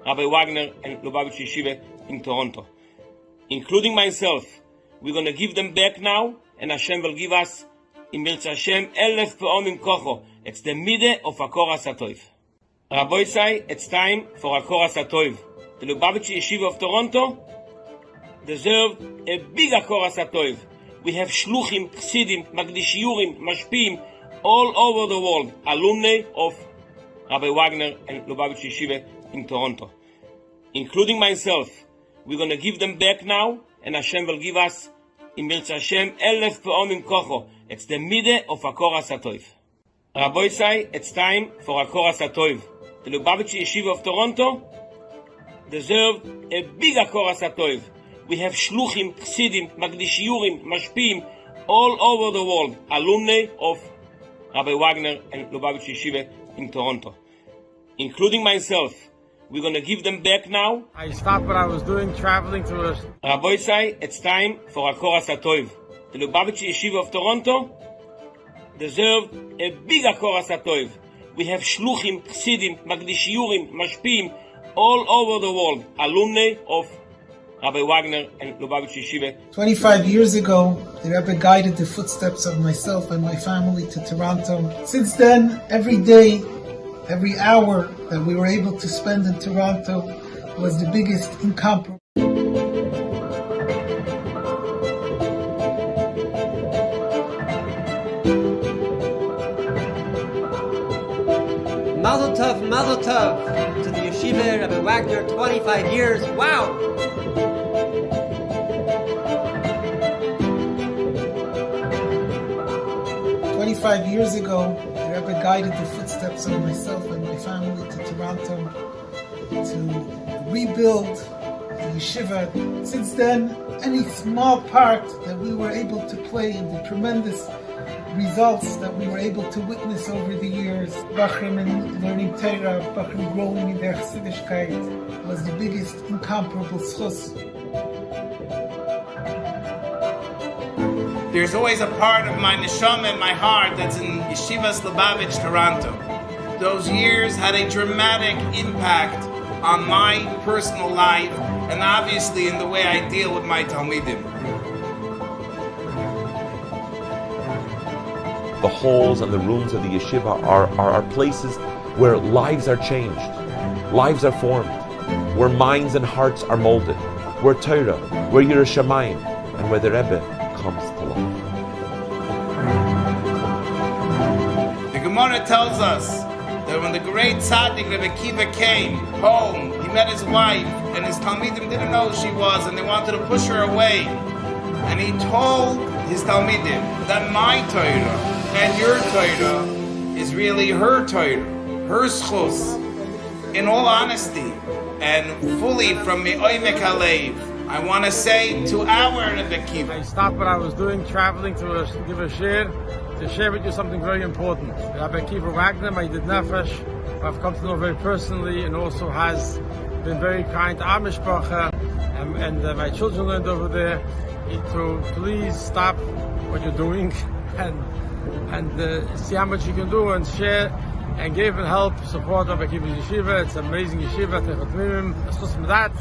Rabbi Wagner and Lubavitcher Yeshiva in Toronto, including myself. We're going to give them back now, and Hashem will give us, in Mirza Hashem, 1,000 Pe'omim Kocho. It's the midday of Akoras HaTov. Rabbi say, it's time for Akoras HaTov. The Lubavitcher Yeshiva of Toronto deserve a big Akoras HaTov. We have Shluchim, Chassidim, Magdishiurim, Mashpim, all over the world, alumni of Rabbi Wagner and Lubavitcher Yeshiva in Toronto, including myself. We're going to give them back now, and Hashem will give us, in Mirza Hashem, 1,000 Pe'omim Kocho. It's the midday of Akoras HaTov. Rabbi say, it's time for Akoras HaTov. The Lubavitcher Yeshiva of Toronto deserve a big Akoras HaTov. We have Shluchim, Chassidim, Magdishiurim, Mashpim, all over the world, alumni of Rabbi Wagner and Lubavitcher Yeshiva in Toronto, including myself. We're going to give them back now. I stopped what I was doing, traveling to a... Rabbi say, it's time for Akoras HaTov. The Lubavitcher Yeshiva of Toronto deserve a big Akoras HaTov. We have Shluchim, Chassidim, Magdishiurim, Mashpim, all over the world, alumni of Rabbi Wagner and Lubavitcher Yeshiva. 25 years ago, the Rebbe guided the footsteps of myself and my family to Toronto. Since then, every day, every hour that we were able to spend in Toronto was the biggest incomparable. Mazel tov to the Yeshiva Rabbi Wagner, 25 years. Wow! 25 years ago, the Rebbe guided the footsteps of myself and my family to Toronto to rebuild the yeshiva. Since then, any small part that we were able to play in the tremendous results that we were able to witness over the years, Bachrim in learning Torah, Bachrim growing in their Chassidishkeit, was the biggest incomparable schus. There's always a part of my neshama and my heart that's in Yeshivas Lubavitch, Toronto. Those years had a dramatic impact on my personal life and obviously in the way I deal with my Talmidim. The halls and the rooms of the yeshiva are places where lives are changed, lives are formed, where minds and hearts are molded, where Torah, where Yerushalayim, and where the Rebbe comes to life. The Gemara tells us that when the great tzaddik Rabbi Akivah came home, he met his wife, and his Talmidim didn't know who she was, and they wanted to push her away. And he told his Talmidim that my Torah and your Torah is really her Torah, her schus. In all honesty and fully from me'omek halev, I want to say to our Rabbi Akiva. I stopped what I was doing, traveling to give a share, to share with you something very important. Rabbi Akivah Wagner, my Yidid Nefesh, I've come to know very personally, and also has been very kind to our mishpacha, and my children learned over there to please stop what you're doing and see how much you can do and share and give and help support Rabbi Akivah's yeshiva. It's an amazing yeshiva. That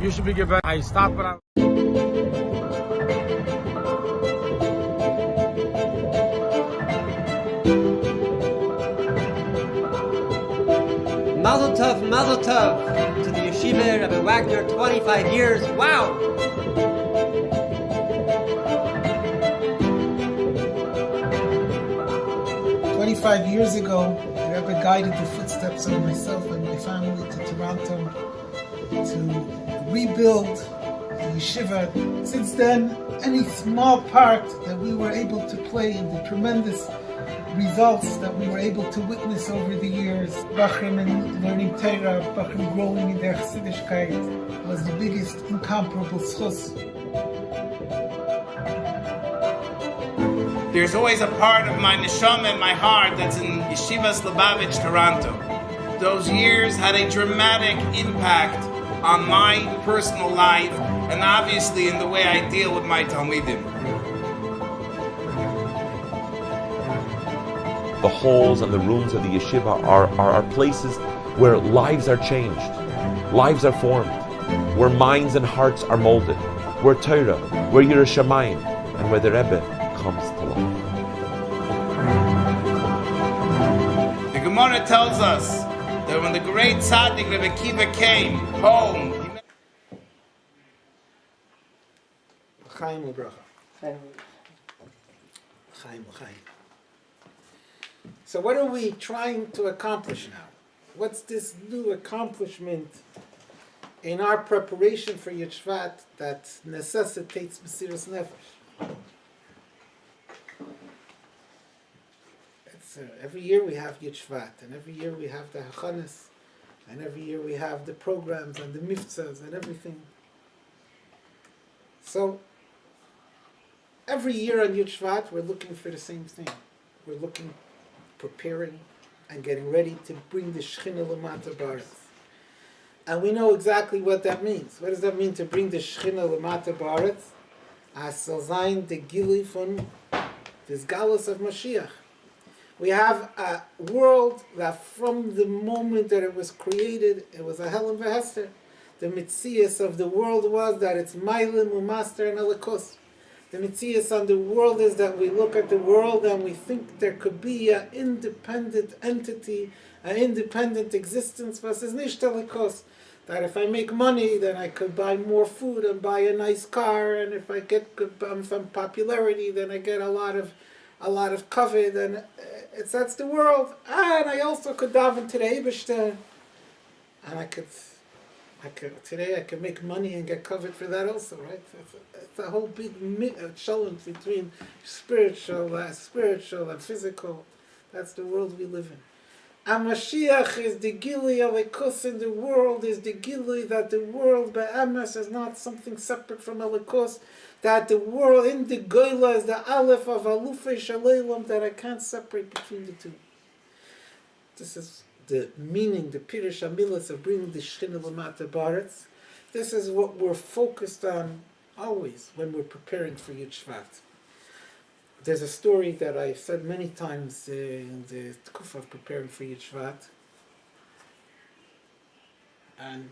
you should be given. I stopped what I... Mazel tov to the Yeshiva Rabbi Wagner, 25 years. Wow! "25 years ago, the Rebbe guided the footsteps of myself and my family to Toronto to rebuild the yeshiva. Since then, any small part that we were able to play in the tremendous results that we were able to witness over the years, Bachrim in learning Torah, Bachrim growing in their Chassidishkeit, was the biggest incomparable schus. There's always a part of my neshama and my heart that's in Yeshivas Lubavitch, Toronto. Those years had a dramatic impact on my personal life and obviously in the way I deal with my Talmidim. The halls and the rooms of the yeshiva are places where lives are changed, lives are formed, where minds and hearts are molded, where Torah, where Yiras Shamayim, and where the Rebbe comes to life. The Gemara tells us that when the great tzaddik Rabbi Akivah came home, Chaim u'bracha. And Chaim u'chaim. So what are we trying to accomplish now? What's this new accomplishment in our preparation for Yud Shvat that necessitates Mesiras Nefesh? Every year we have Yud Shvat, and every year we have the Hachanas, and every year we have the programs and the miftzas and everything. So every year on Yud Shvat we're looking for the same thing. We're looking, preparing, and getting ready to bring the Shechina Lamata Ba'aretz. And we know exactly what that means. What does that mean to bring the Shechina Lamata Ba'aretz? As soll sein the Gili von des Galus of Mashiach. We have a world that from the moment that it was created, it was a Helen Vehester. The Mitzias of the world was that it's Mailim, Umaster, and Elikos. The Mitzias on the world is that we look at the world and we think there could be an independent entity, an independent existence versus Nicht Elikos. That if I make money, then I could buy more food and buy a nice car, and if I get some popularity, then I get a lot of kavod, and that's the world. And I also could daven to the Eibishter, and I could make money and get kavod for that also, right? It's a whole big challenge between spiritual and physical. That's the world we live in. And Mashiach is the Gili Elikos in the world, is the Gili that the world Be'emes is not something separate from Elikos, that the world in the Goyla is the Aleph of Alufei Shaleilam, that I can't separate between the two. This is the meaning, the Pirush Amilas of bringing the Shechina Lamata Ba'aretz. This is what we're focused on always when we're preparing for Yud Shvat. There's a story that I've said many times in the Tkufa of preparing for Yud Shvat. And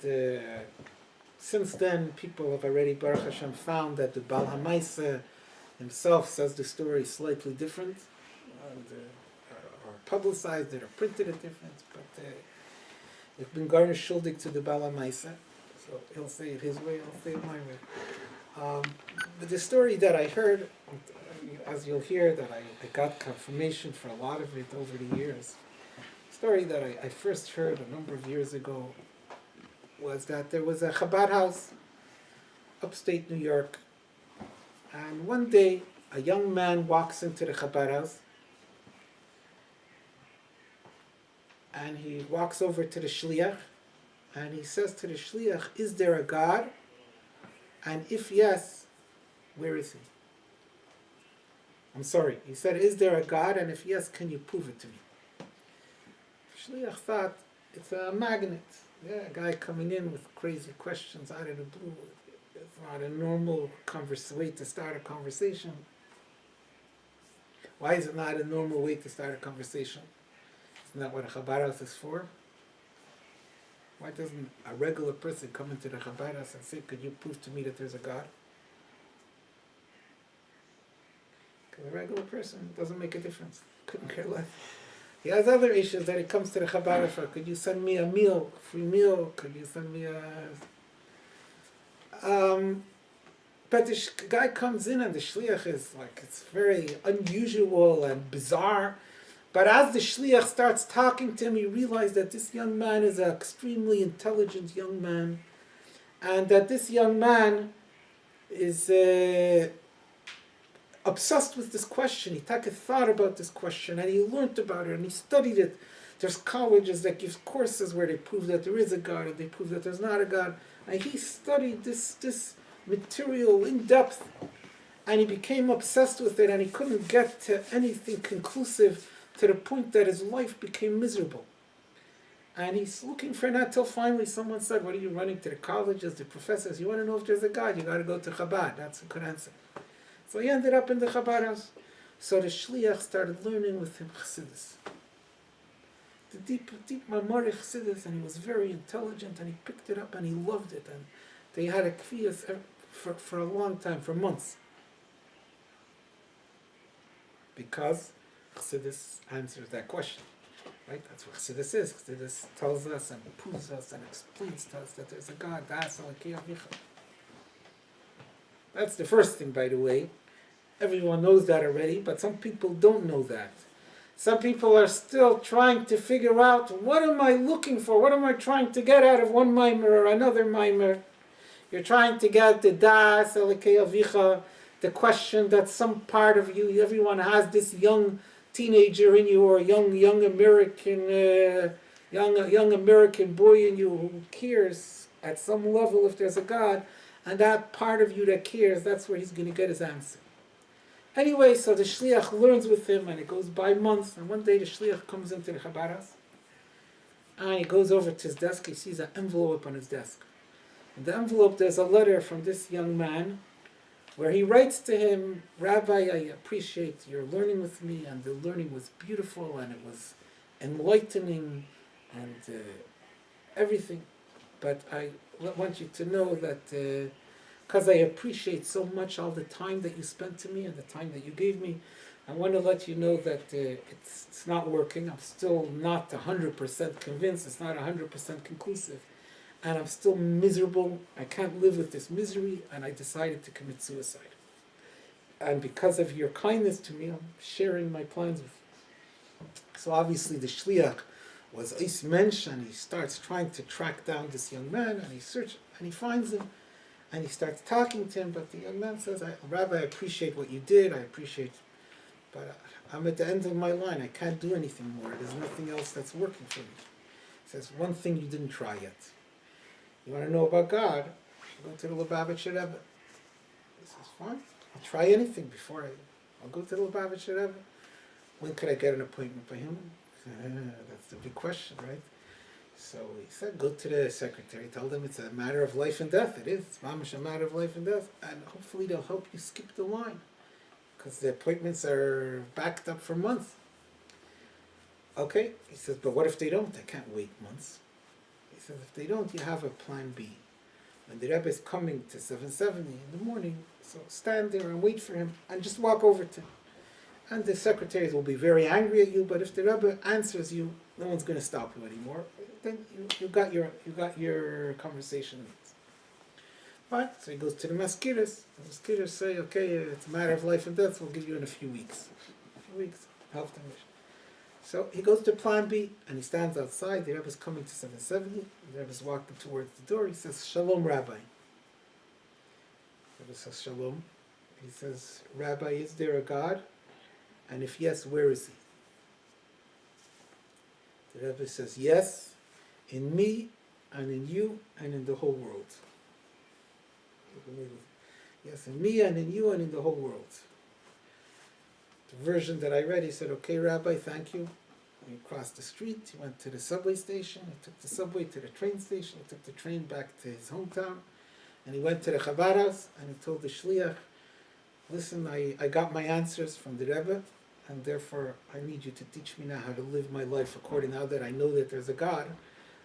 since then, people have already, Baruch Hashem, found that the Baal HaMaisa himself says the story slightly different, and, or publicized it, or printed it different, but it's been garnished shuldig to the Baal HaMaisa, so he'll say it his way, I'll say it my way. But the story that I heard, as you'll hear, that I got confirmation for a lot of it over the years. The story that I first heard a number of years ago was that there was a Chabad house, upstate New York, and one day a young man walks into the Chabad house, and he walks over to the Shliach, and he says to the Shliach, "Is there a God? And if yes, where is he?" I'm sorry, he said, "Is there a God? And if yes, can you prove it to me?" Shliach thought, it's a magnet. Yeah, a guy coming in with crazy questions out of the blue. It's not a normal way to start a conversation. Why is it not a normal way to start a conversation? Isn't that what a Chabad house is for? Why doesn't a regular person come into the Chabad house and say, "Could you prove to me that there's a God?" Because a regular person doesn't make a difference. Couldn't care less. He has other issues that he comes to the Chabad for. Could you send me a meal, free meal? Could you send me a... But the guy comes in and the Shliach is like, it's very unusual and bizarre. But as the Shliach starts talking to him, you realize that this young man is an extremely intelligent young man. And that this young man is obsessed with this question. He took a thought about this question and he learned about it and he studied it. There's colleges that give courses where they prove that there is a God and they prove that there's not a God. And he studied this material in depth and he became obsessed with it and he couldn't get to anything conclusive to the point that his life became miserable. And he's looking for that till finally someone said, what are you running to the colleges, the professors? You want to know if there's a God, you got to go to Chabad. That's a good answer. So he ended up in the Chabad house. So the Shliach started learning with him Chassidus. The deep Mamari Chassidus, and he was very intelligent, and he picked it up and he loved it. And they had a kviyas for a long time, for months. Because Chassidus answers that question. Right? That's what Chassidus is. Chassidus tells us and proves us and explains to us that there's a God. That's the first thing, by the way. Everyone knows that already, but some people don't know that. Some people are still trying to figure out, what am I looking for? What am I trying to get out of one mimer or another mimer? You're trying to get the das, Elokei Avicha, the question that some part of you, everyone has this young teenager in you, or young American boy in you who cares at some level if there's a God, and that part of you that cares, that's where he's going to get his answer. Anyway, so the Shliach learns with him, and it goes by months, and one day the Shliach comes into the Chabaras, and he goes over to his desk, he sees an envelope on his desk. In the envelope there's a letter from this young man, where he writes to him, Rabbi, I appreciate your learning with me, and the learning was beautiful, and it was enlightening, and everything. But I want you to know that because I appreciate so much all the time that you spent to me and the time that you gave me, I want to let you know that it's not working. I'm still not 100% convinced. It's not 100% conclusive. And I'm still miserable. I can't live with this misery, and I decided to commit suicide. And because of your kindness to me, I'm sharing my plans with you. So obviously the Shliach was Eis Mensch, and he starts trying to track down this young man, and he searches, and he finds him, and he starts talking to him, but the young man says, Rabbi, I appreciate what you did, I appreciate, but I'm at the end of my line, I can't do anything more, there's nothing else that's working for me. He says, one thing you didn't try yet. You want to know about God? Go to the Lubavitcher Rebbe. He says, fine, I'll try anything before I'll go to the Lubavitcher Rebbe. When could I get an appointment by him? That's the big question, right? So he said, go to the secretary, tell them it's a matter of life and death. It is. It's mamash a matter of life and death. And hopefully they'll help you skip the line, because the appointments are backed up for months. Okay, he says, but what if they don't? I can't wait months. He says, if they don't, you have a plan B. When the Rebbe is coming to 7:70 in the morning, so stand there and wait for him and just walk over to him. And the secretaries will be very angry at you, but if the Rebbe answers you, no one's going to stop you anymore. Then you got your conversation. Right? So he goes to the Maskiras. The Maskiras say, okay, it's a matter of life and death, we'll give you in a few weeks. A few weeks, health and mission. So he goes to plan B, and he stands outside. The Rebbe's coming to 7:70. The Rebbe's walking towards the door. He says, Shalom, Rabbi. The Rebbe says, Shalom. He says, Rabbi, is there a God? And if yes, where is he? The Rebbe says, yes, in me, and in you, and in the whole world. Yes, in me, and in you, and in the whole world. The version that I read, he said, okay, Rabbi, thank you. He crossed the street, he went to the subway station, he took the subway to the train station, he took the train back to his hometown, and he went to the Chabad house, and he told the Shliach, listen, I got my answers from the Rebbe, and therefore I need you to teach me now how to live my life according, now that I know that there's a God,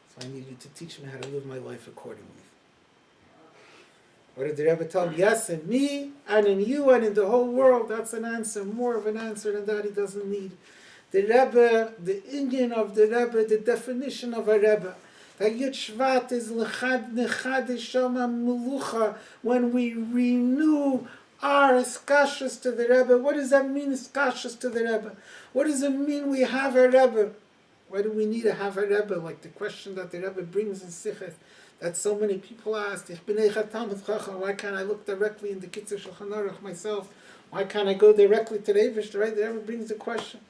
so I need you to teach me how to live my life accordingly. What did the Rebbe tell him? Yes, in me, and in you, and in the whole world. That's an answer, more of an answer than that he doesn't need. The Rebbe, the Indian of the Rebbe, the definition of a Rebbe, that Yud Shvat is l'chad nechad shama melucha, when we renew our iskashus to the Rebbe. What does that mean, iskashus to the Rebbe? What does it mean we have a Rebbe? Why do we need to have a Rebbe? Like the question that the Rebbe brings in Sichos, that so many people asked, why can't I look directly in the Kitzur Shulchan Aruch myself? Why can't I go directly to the Eibush? Right? The Rebbe brings the question.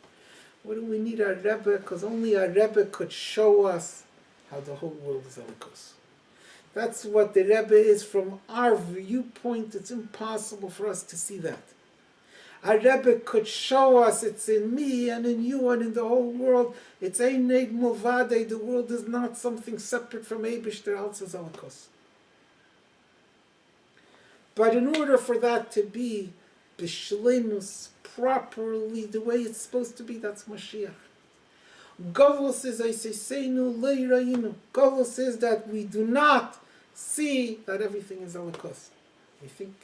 What do we need our Rebbe? Because only our Rebbe could show us how the whole world is Elikos. That's what the Rebbe is from our viewpoint. It's impossible for us to see that. A Rebbe could show us it's in me and in you and in the whole world. It's ein neid mulvade. The world is not something separate from Eibishter Alza Zalakos. But in order for that to be b'shleimus, properly, the way it's supposed to be, that's Mashiach. Govos is Eiseseinu leirayinu. Govos is that we do not see that everything is Alakos. We think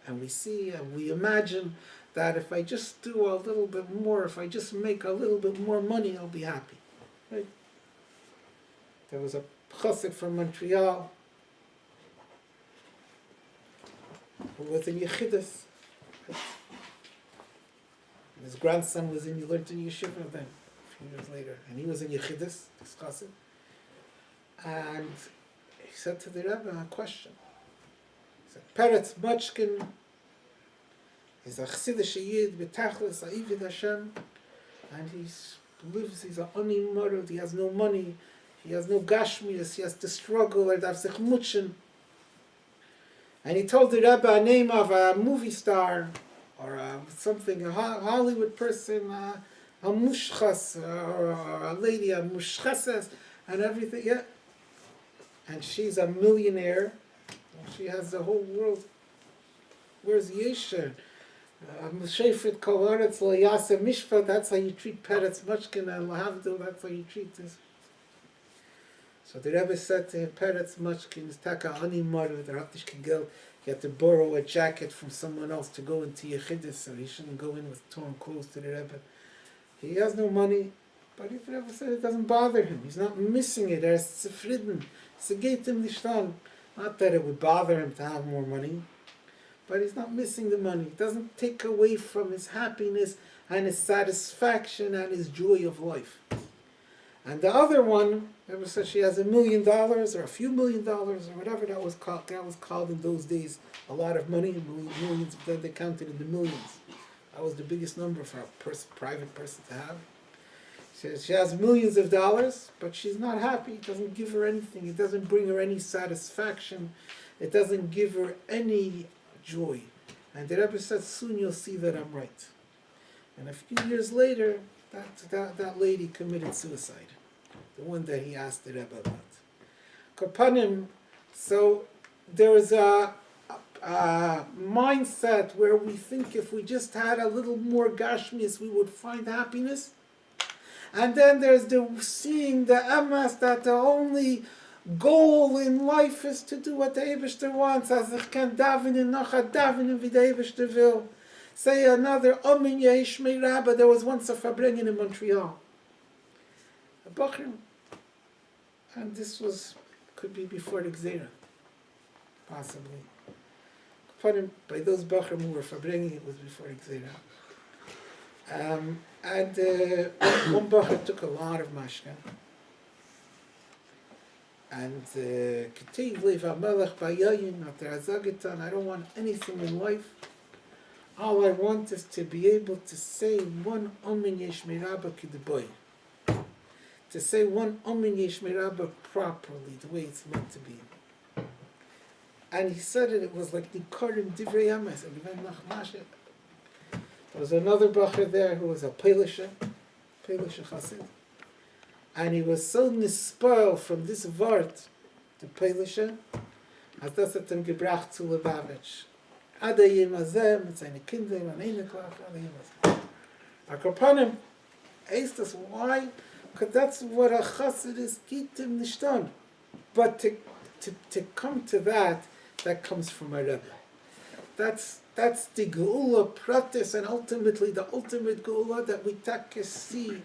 and we see and we imagine that if I just do a little bit more, if I just make a little bit more money, I'll be happy. Right? There was a chassid from Montreal who was in Yechidus. Right? His grandson was in, he learned in Yeshiva then, a few years later. And he was in Yechidus, this chassid. And he said to the Rebbe a question. He said, Peretz Mochkin is a Chassidish Yid, B'tachlis, A'ivid Hashem, and he's an ani marud, he has no money, he has no gashmias, he has to struggle, or darf sich mutschen. And he told the Rebbe a name of a movie star, or something, a Hollywood person, a mushchas, or a lady, a mushcheses, and everything, yeah. And she's a millionaire, she has the whole world. Where's Yesher? Shefet Kolaretz Layase Mishpat, that's how you treat Peretz Mochkin and Lahavdil, that's how you treat this. So the Rebbe said to him, Peretz Mochkin is taka ani maru, the Raptish Kigel, he had to borrow a jacket from someone else to go into Yechidus, so he shouldn't go in with torn clothes to the Rebbe. He has no money, but the Rebbe said it doesn't bother him, he's not missing it, there's zufrieden, segeitim nishtan. Not that it would bother him to have more money, but he's not missing the money. It doesn't take away from his happiness and his satisfaction and his joy of life. And the other one, ever said she has $1 million or a few $1 million or whatever that was called. That was called in those days a lot of money, millions. Then they counted in the millions. That was the biggest number for a private person to have. She has millions of dollars, but she's not happy. It doesn't give her anything. It doesn't bring her any satisfaction. It doesn't give her any joy. And the Rebbe said, soon you'll see that I'm right. And a few years later, that lady committed suicide. The one that he asked the Rebbe about. Kapanim, so there is a mindset where we think if we just had a little more gashmias, we would find happiness. And then there's the seeing the emes that the only goal in life is to do what the Eibishter wants. As ich kann davenen noch a davenen wie der Eibishter will. Say another Omen Yeshmei Rabba. There was once a Farbrengen in Montreal. A Bacher. And this could be before the Gzera. Possibly. By those Bacher who were Farbrengen, it was before the Gzera. And one Bacher took a lot of mashka. And Ketiv Lev HaMelech Bayayin after Azagetan, I don't want anything in life. All I want is to be able to say one Omen Yeshmei Rabba K'deboy. To say one Omen Yeshmei Rabba properly, the way it's meant to be. And he said it was like Nikorim Divrei Emes. There was another Bacher there who was a Pelisha Chassid. And he was so nispel from this Wort, the Pelisha, as das hat ihm gebracht zu Lubavitch. Ada yim azeh, mit seinen Kindern, an eine Klach, ada yim azeh. Akapanim, heißt das, why? Because that's what a Chassid is, geht him nicht on. But to come to that comes from a Rebbe. That's the Geula Pratis, and ultimately the ultimate Geula that we take see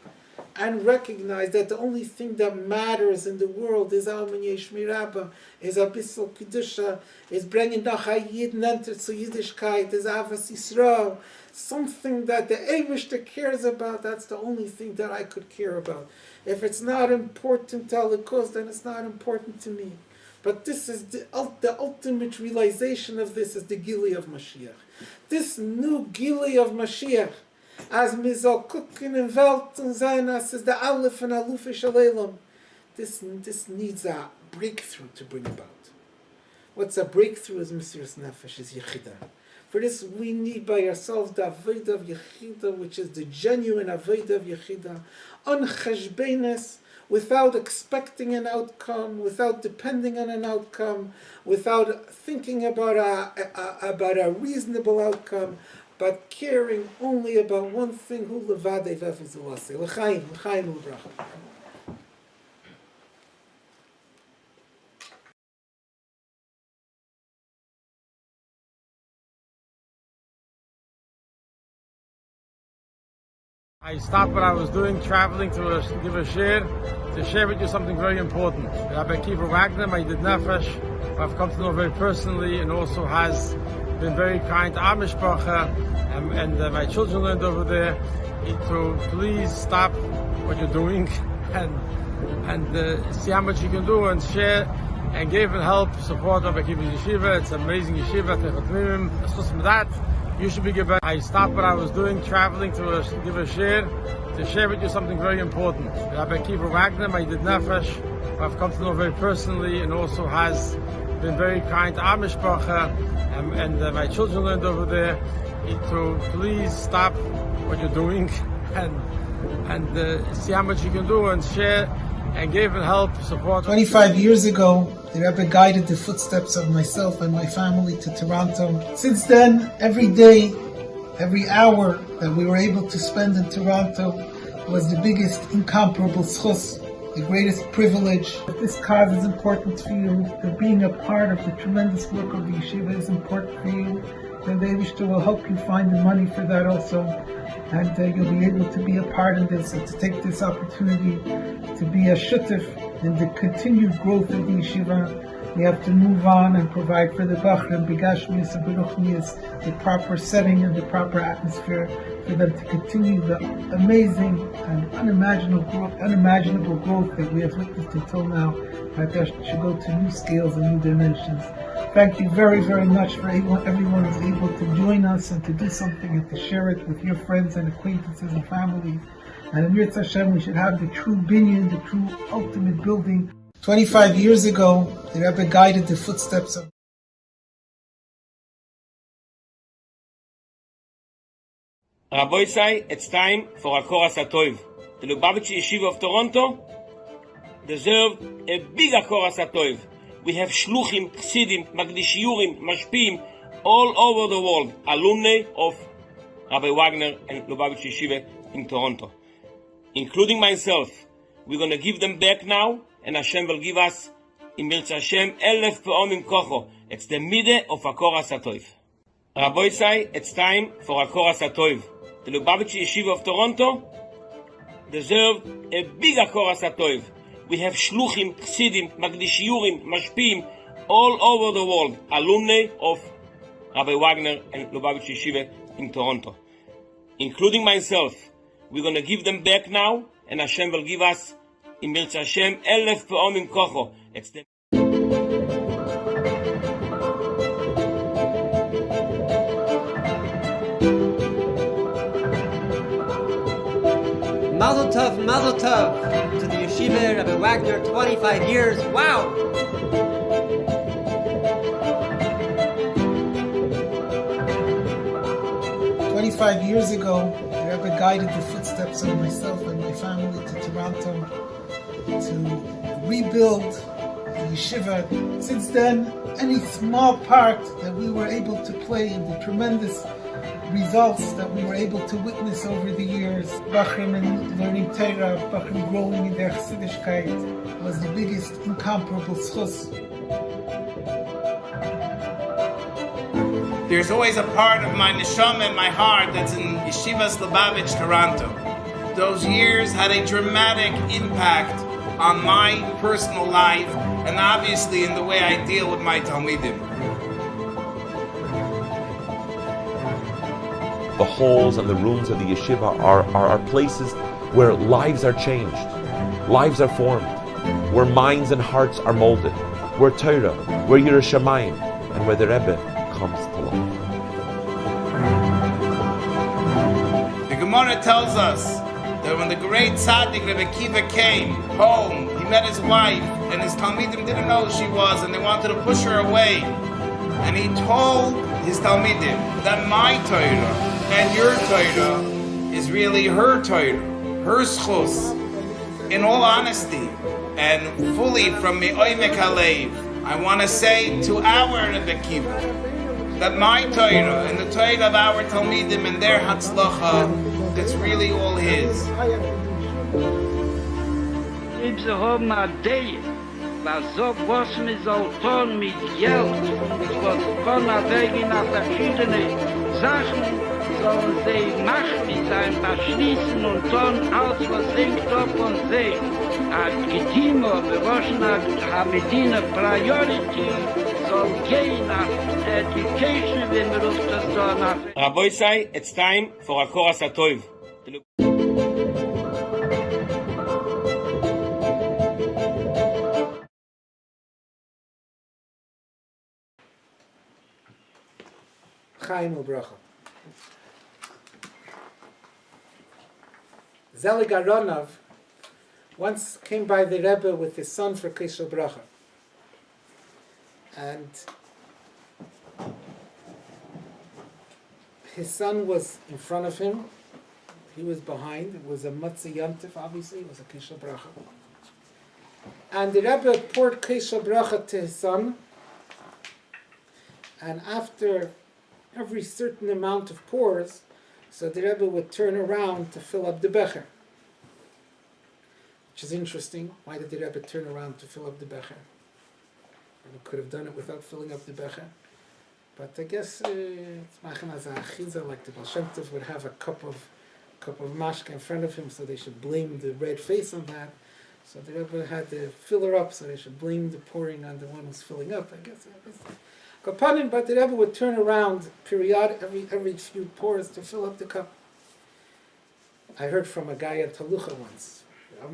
and recognize that the only thing that matters in the world is Alman Yeshmei Rabba, is Abyssal Kedusha, is bringing the Yid Nenter to Yiddishkeit, is Avas Yisrael, something that the Eibishter cares about. That's the only thing that I could care about. If it's not important to Alikos, then it's not important to me. But this is the ultimate realization of this is the Gili of Mashiach. This new Gili of Mashiach, as mizal kukin in Welt und sein, as is the Aleph and Alufish Alelam. This needs a breakthrough to bring about. What's a breakthrough is Mesiras Nefesh, is Yechidah. For this, we need by ourselves the Avodah of Yechida, which is the genuine Avodah of Yechida, on cheshbenes, without expecting an outcome, without depending on an outcome, without thinking about a reasonable outcome, but caring only about one thing, hu levadei v'efezulase. L'chaim, l'chaim u'bracha. I stopped what I was doing, traveling to give a share, to share with you something very important. Rabbi Akivah Wagner, my Yidid Nefesh, who I've come to know very personally and also has been very kind to our mishpacha, and my children learned over there, to please stop what you're doing and see how much you can do and share and give and help support Rabbi Akivah's yeshiva. It's an amazing yeshiva. From that, you should be given. I stopped what I was doing, traveling to give a share, to share with you something very important. Rabbi Akivah Wagner, my Yidid Nefesh, who I've come to know very personally and also has been very kind to our mishpacha, and my children learned over there, to please stop what you're doing and see how much you can do and share and give and help support. 25 years ago, the Rebbe guided the footsteps of myself and my family to Toronto. Since then, every day, every hour that we were able to spend in Toronto was the biggest incomparable schus, the greatest privilege. If this cause is important for you, if being a part of the tremendous work of the yeshiva is important for you, then the Eibishter will help you find the money for that also. And you'll be able to be a part in this and to take this opportunity to be a shutef in the continued growth of the yeshiva. We have to move on and provide for the Bachrim, B'gashmias and B'ruchnias, the proper setting and the proper atmosphere for them to continue the amazing and unimaginable growth that we have witnessed until now. That should go to new scales and new dimensions. Thank you very, very much for everyone who's able to join us and to do something and to share it with your friends and acquaintances and families. And in Yirtzeh Hashem, we should have the true binyan, the true ultimate building. 25 years ago, the Rebbe guided the footsteps of Rabbi Sai, it's time for a Koras HaToiv. The Lubavitch Yeshiva of Toronto deserve a bigger Koras HaToiv. We have shluchim, chsidim, magdishiyurim, mashpim all over the world, alumni of Rabbi Wagner and Lubavitch Yeshiva in Toronto, including myself. We're going to give them back now, and Hashem will give us, in Yirtzeh Hashem, 1,000 pe'omim kocho. It's the midday of a Koras HaToiv. Rabbi Sai, it's time for a Koras HaToiv. The Lubavitch Yeshiva of Toronto deserve a bigger Koras HaToiv. We have shluchim, chsidim, magdishiyurim, mashpim all over the world, alumni of Rabbi Wagner and Lubavitch Yeshiva in Toronto, including myself. We're going to give them back now, and Hashem will give us, in Yirtzeh Hashem, 1,000 pe'omim kocho. It's the Mazel tov to the yeshiva, Rabbi Wagner, 25 years. Wow! "25 years ago, the Rebbe guided the footsteps of myself and my family to Toronto to rebuild the yeshiva. Since then, any small part that we were able to play in the tremendous results that we were able to witness over the years, Bachrim and learning Torah, Bachrim growing in their Chassidishkeit, was the biggest incomparable schus. There's always a part of my neshama and my heart that's in Yeshivas Lubavitch, Toronto. Those years had a dramatic impact on my personal life and obviously in the way I deal with my Talmidim. The halls and the rooms of the yeshiva are places where lives are changed, lives are formed, where minds and hearts are molded, where Torah, where Yiras Shamayim, and where the Rebbe comes to life. The Gemara tells us that when the great tzaddik Rabbi Akivah came home, he met his wife, and his Talmidim didn't know who she was, and they wanted to push her away. And he told his Talmidim, that my Torah and your Torah is really her Torah, her schus. In all honesty and fully from me'oimek halev, I want to say to our Rabbi Akivah that my Torah and the Torah of our Talmidim and their Hatzlacha, it's really all his. If sie haben eine Idee, was so was mir soll tun mit Geld, was kann wegen nach verschiedene Sachen, sollen sie machen mit sein beschließen und tun alles, was hängt ab von sie. Als Gediener, bewaschner, Hamediner Priority, soll gehen nach Education, wenn wir uns das da nach. Rabbi say, it's time for a chorus atov. Chaim u'bracha. Zelig Aronov once came by the Rebbe with his son for Kishel Bracha. And his son was in front of him. He was behind. It was a Matzah Yantif, obviously. It was a Kishel Bracha. And the Rebbe poured Kishel Bracha to his son. And after every certain amount of pours, so the Rebbe would turn around to fill up the becher. Which is interesting. Why did the Rebbe turn around to fill up the becher? Rebbe could have done it without filling up the becher. But I guess it's machan as a achiza, like the Baal Shem Tov would have a cup of mashka in front of him, so they should blame the red face on that. So the Rebbe had to fill her up, so they should blame the pouring on the one who's filling up. I guess. But the Rebbe would turn around every few pours to fill up the cup. I heard from a guy in Talucha once. I'll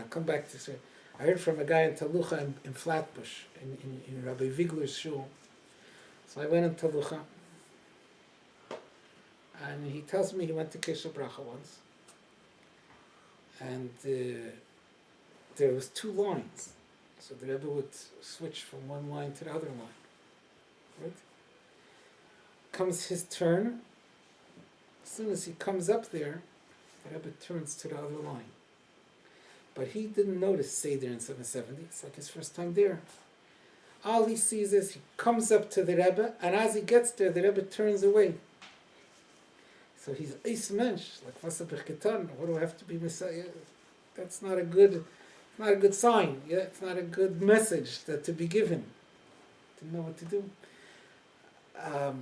come back to say. I heard from a guy in Talucha in Flatbush, in Rabbi Vigler's shul. So I went in Talucha, and he tells me he went to Kishel Bracha once, and there was two lines. So the Rebbe would switch from one line to the other line. Right? Comes his turn. As soon as he comes up there, the Rebbe turns to the other line. But he didn't notice Seder in 770. It's like his first time there. All he sees is he comes up to the Rebbe, and as he gets there, the Rebbe turns away. So he's Eis Mensch, like Vasa Bechketan. What do I have to be Messiah? That's not a good sign. Yeah, it's not a good message that to be given. Didn't know what to do.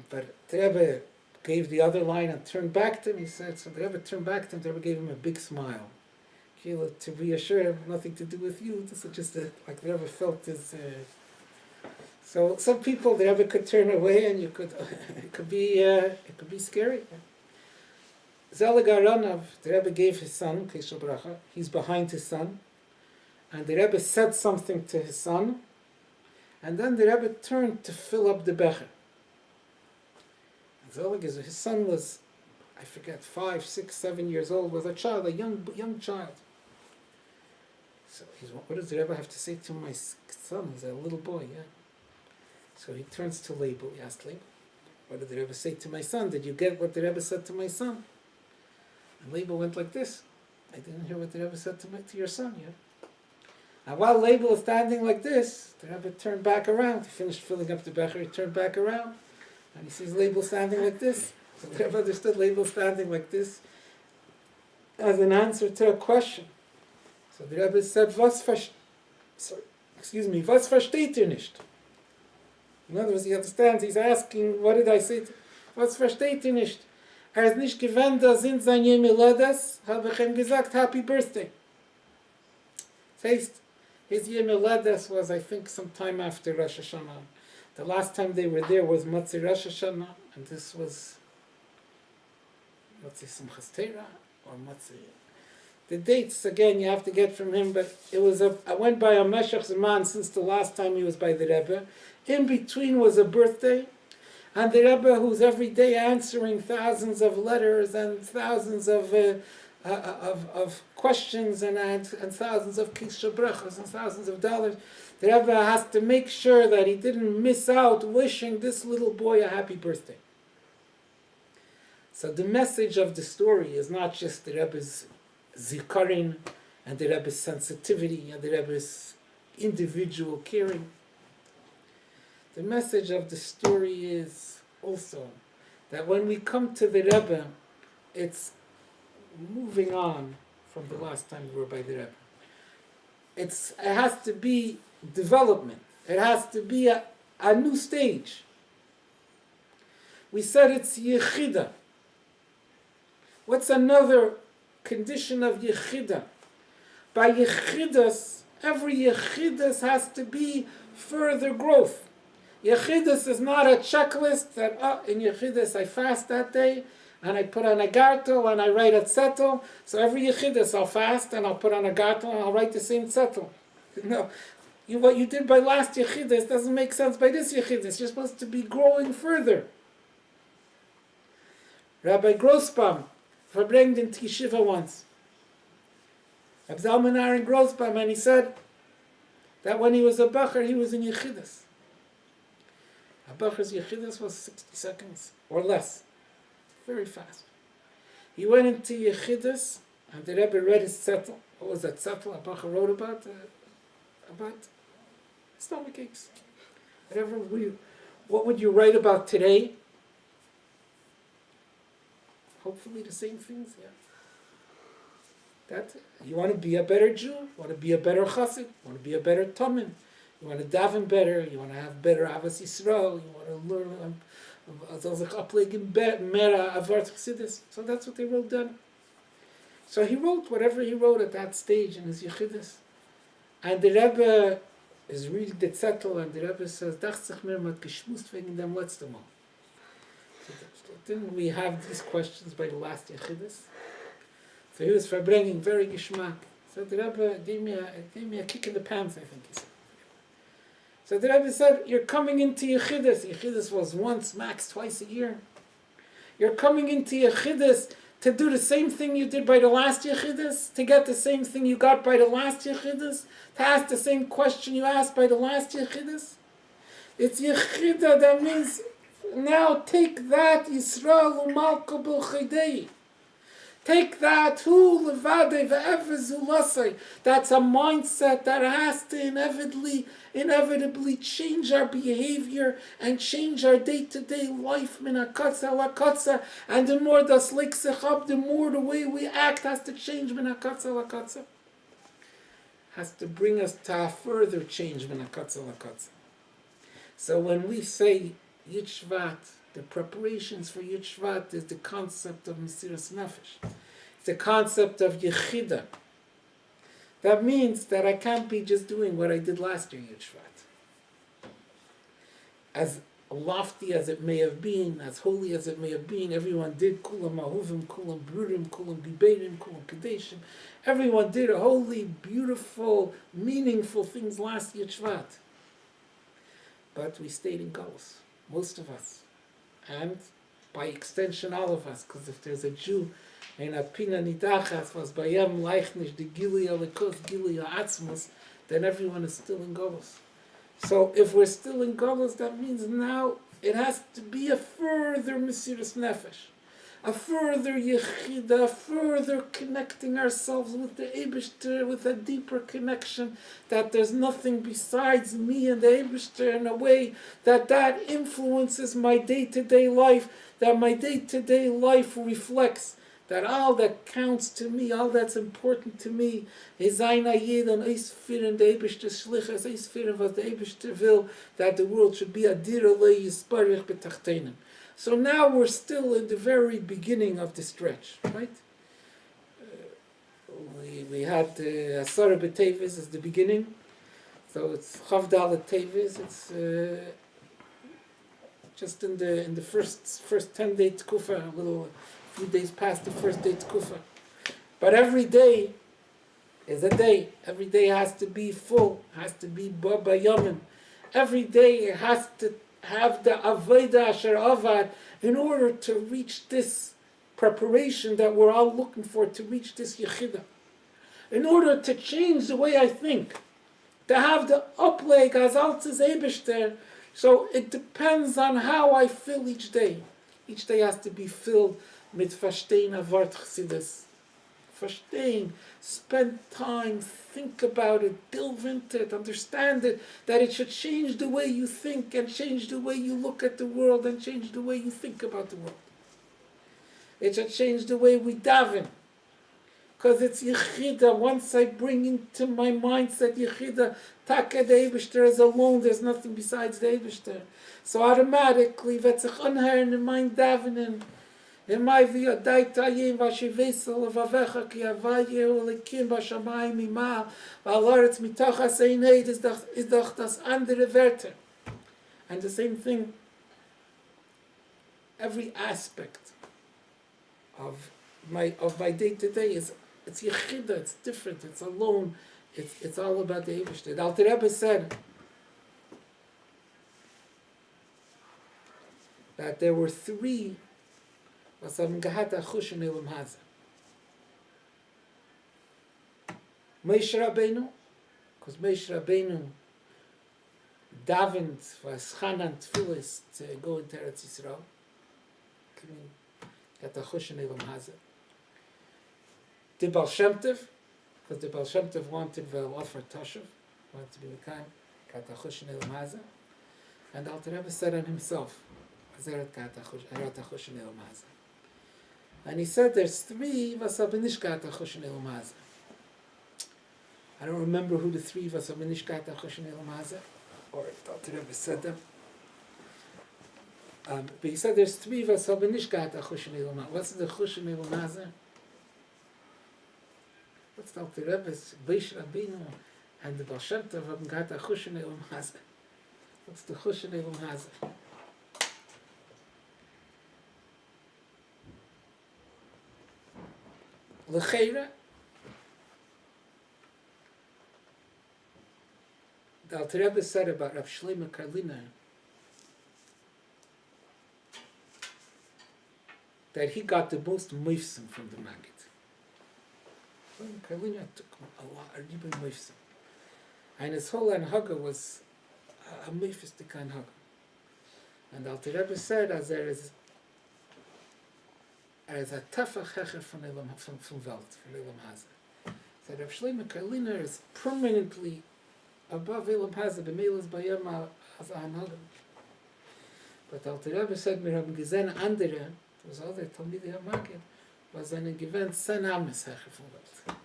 But the Rebbe gave the other line and turned back to him. He said, so the Rebbe turned back to him. The Rebbe gave him a big smile. To reassure him, nothing to do with you. This is just like the Rebbe felt his. So some people the Rebbe could turn away, and you could it could be scary. Zelig Aronov, the Rebbe gave his son Kishel Bracha. He's behind his son, and the Rebbe said something to his son, and then the Rebbe turned to fill up the becher. Zelig, his son was, I forget, 5, 6, 7 years old, was a child, a young child. So what does the Rebbe have to say to my son? He's a little boy, yeah. So he turns to Label. He asked Label, what did the Rebbe say to my son? Did you get what the Rebbe said to my son? And Label went like this. I didn't hear what the Rebbe said to your son yet. And while Label is standing like this, the Rebbe turned back around. He finished filling up the becher, he turned back around, and he sees Label standing like this. So the Rebbe understood Label standing like this as an answer to a question. So the Rebbe said, was versteht ihr nicht? In other words, he understands, he's asking, what did I say? Was versteht ihr nicht? Ist nicht gewähnt, da sind seine Yemiladas, habe ich ihm gesagt, happy birthday. His Yemiladas was, I think, sometime after Rosh Hashanah. The last time they were there was Matzah Rosh Hashanah, and this was Matzah Simchas Torah, or Matzah. The dates, again, you have to get from him, but I went by a Meshach Zaman since the last time he was by the Rebbe. In between was a birthday, and the Rebbe, who's every day answering thousands of letters and thousands of questions and thousands of kishah brachas and thousands of dollars, The Rebbe has to make sure that he didn't miss out wishing this little boy a happy birthday. So the message of the story is not just the Rebbe's zikarin and the Rebbe's sensitivity and the Rebbe's individual caring. The message of the story is also that when we come to the Rebbe, it's moving on from the last time we were by the Rebbe. It has to be development. It has to be a new stage. We said it's yechida. What's another condition of yechida? By yechidas, every yechidas has to be further growth. Yechidas is not a checklist that, in yechidas I fast that day, and I put on a gartel, and I write a tzettel. So every yechidas I'll fast, and I'll put on a gartel, and I'll write the same tzettel. No, what you did by last yechidas doesn't make sense by this yechidas. You're supposed to be growing further. Rabbi Grossbaum Farbrengen to Yeshiva once. Rabbi Zalman Aaron Grossbaum, and he said that when he was a bacher, he was in Yechidus. A bacher's Yechidus was 60 seconds or less. Very fast. He went into Yechidus, and the Rebbe read his zettel. What was that zettel? A bacher wrote about stomach aches. What would you write about today? Hopefully the same things, yeah. That's it. You want to be a better Jew, you want to be a better chassid, you want to be a better tamin, you want to daven better, you want to have better avas Yisrael, you want to learn so that's what they wrote down. So he wrote whatever he wrote at that stage in his Yechidus. And the Rebbe is reading the zettel, and the Rebbe says, dacht sich mir mat geschmust wegen dem letzten Mal. Didn't we have these questions by the last Yechidus? So he was Farbrengen, very geschmack. So the Rebbe gave me a kick in the pants, I think he said. So the Rebbe said, you're coming into Yechidus. Yechidus was once, max twice a year. You're coming into Yechidus to do the same thing you did by the last Yechidus, to get the same thing you got by the last Yechidus, to ask the same question you asked by the last Yechidus. It's Yechida, that means now take that Yisrael u'malka b'chidei. Take that hu levadei ve'ever zulasei. That's a mindset that has to inevitably change our behavior and change our day-to-day life. Min hakatza lakatza. And the more das lik sich up, the more the way we act has to change. Min hakatza lakatza. Has to bring us to a further change. Min hakatza lakatza. So when we say Yud Shvat, the preparations for Yud Shvat is the concept of Mesiras Nefesh. It's the concept of Yechida. That means that I can't be just doing what I did last year, Yud Shvat. As lofty as it may have been, as holy as it may have been, everyone did Kulam Ahuvim, Kulam Brurim, Kulam Biberim, Kulam Kadeshim. Everyone did holy, beautiful, meaningful things last Yud Shvat. But we stayed in Galus. Most of us, and by extension all of us, because if there's a Jew in a Pina Nidachas was Bayam Leichnish, the Gili Alikos, Gili Atzmos, then everyone is still in Golos. So if we're still in Golos, that means now it has to be a further Mesiras Nefesh, a further Yechida, further connecting ourselves with the Eibishter, with a deeper connection, that there's nothing besides me and the Eibishter, in a way that influences my day-to-day life, that my day-to-day life reflects, that all that counts to me, all that's important to me, is ein Ayid and Eisfirin, the Eibishter Shlichas, Eisfirin, was the Eibishter will, that the world should be a Dira Le Yisparich B'Tachtenim. So now we're still in the very beginning of the stretch, right? We had Asara B'Tevis as the beginning, so it's Chavdal Tevis. It's just in the first 10-day Tkufa, a few days past the first day Tkufa. But every day is a day. Every day has to be full, has to be Baba Yamin. Every day it has to have the Avodah Asher Avad in order to reach this preparation that we're all looking for, to reach this Yechida. In order to change the way I think, to have the upleg as altes Eibishter. So it depends on how I feel each day. Each day has to be filled mit verstehen a Wort Chassidus. Verstehen, spend time, think about it, delve into it, understand it, that it should change the way you think and change the way you look at the world and change the way you think about the world. It should change the way we daven. Because it's Yechida. Once I bring into my mindset Yechida, Taka the Eibishter is alone, there's nothing besides the Eibishter. So automatically, Vetzich Unher in my davenen, in my via Daitayim, Vashivesel, Vavecha, Ki Avaye, Olekim, Vashamayim, Ima, Valaretz, Mitochas Eineid is doch das andere Werte. And the same thing, every aspect of my day to day is it's Yechida, it's different, it's alone, it's all about the Eibishter. The Alter Rebbe said that there were three was haben gehat a chush in Elam Hazeh. Moshe Rabbeinu, because Moshe Rabbeinu davened was Chanan Tfilis to go into Eretz Yisrael. Got a chush in Elam Hazeh. The Baal Shem Tov, because the Baal Shem Tov wanted to offer Tashuv, wanted to be Mekayim, got a chush in Elam Hazeh. And the Alter Rebbe said on himself, Azeret got a chush in Elam Hazeh. And he said there's three Vasabinish got a chush in Elam Hazeh. I don't remember who the three Vasabinish got a chush in Elam Hazeh, or if the Alter Rebbe said them. But he said there's three Vasabinish got a chush in Elam Hazeh. What's the chush in Elam Hazeh? What's the Alter Rebbe's Beish Rabbeinu and the Baal Shem Tov haben got a chush in Elam Hazeh? What's the chush in Elam Hazeh? L'cheira, the Alter Rebbe said about Rav Shlomo Karliner that he got the most moifsim from the Maggid. Karliner took a lot, a ribbon moifsim. And his whole anhaga was a moifistic anhaga. And the Alter Rebbe said as there is a tafach hecher from Welt, from Elam Hazeh. So Rav Shlomo Karliner is permanently above Elam Hazeh, b'meilas bayama as a hanhaga. But Alter Rebbe said, mir haben gesehen andere, was other Talmidei HaMaggid, was einen gewähnt 10 Ames hecher from Welt.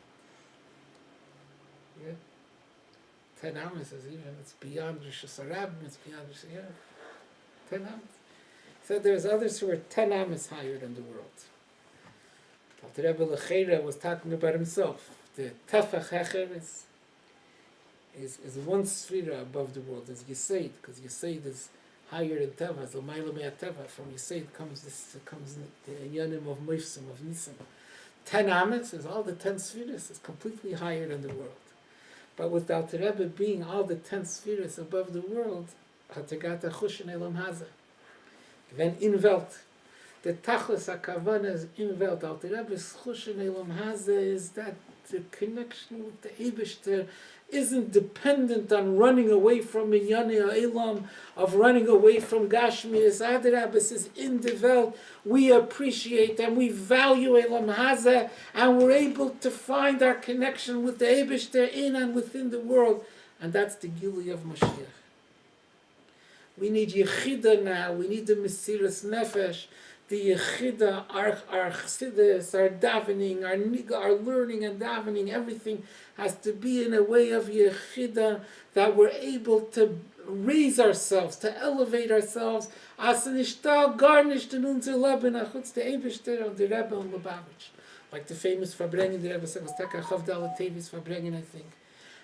Yeah? 10 Ames is even, it's beyond Rosh Hashanah, it's beyond Rosh Hashanah. 10 Ames. So there's others who are 10 Ames higher than the world. Alter Rebbe L'cheira was talking about himself. The Tefach Hecher is one sphere above the world, is Yesod, because Yesod is higher than Teva, so Maila Mea Teva. From Yesod comes the Inyanim of Moifsim, of Nisim. 10 Ames is all the 10 spheres, is completely higher than the world. But with the Alter Rebbe being all the 10 spheres above the world, hat got a chush in Elam Hazeh. When in Welt, the Tachlis HaKavana is in Welt. Alter Rebbe's chush in Elam Hazeh is that the connection with the Eibishter isn't dependent on running away from Minyane Ha'elam, of running away from Gashmias. Adarabah says in the Welt we appreciate and we value Elam Hazeh, and we're able to find our connection with the Eibishter in and within the world, and that's the Gilui of Mashiach. We need Yechida now, we need the Mesiras Nefesh, the Yechida, our Chassidus, our davening, our learning and davening, everything has to be in a way of Yechida, that we're able to raise ourselves, to elevate ourselves, as an ishtal garnished in unser Leben, achutz the Eibishter und the Rebbe und Lubavitch. Like the famous Farbrengen, the Rebbe said, was Taka Chavdal Tevis Farbrengen, I think.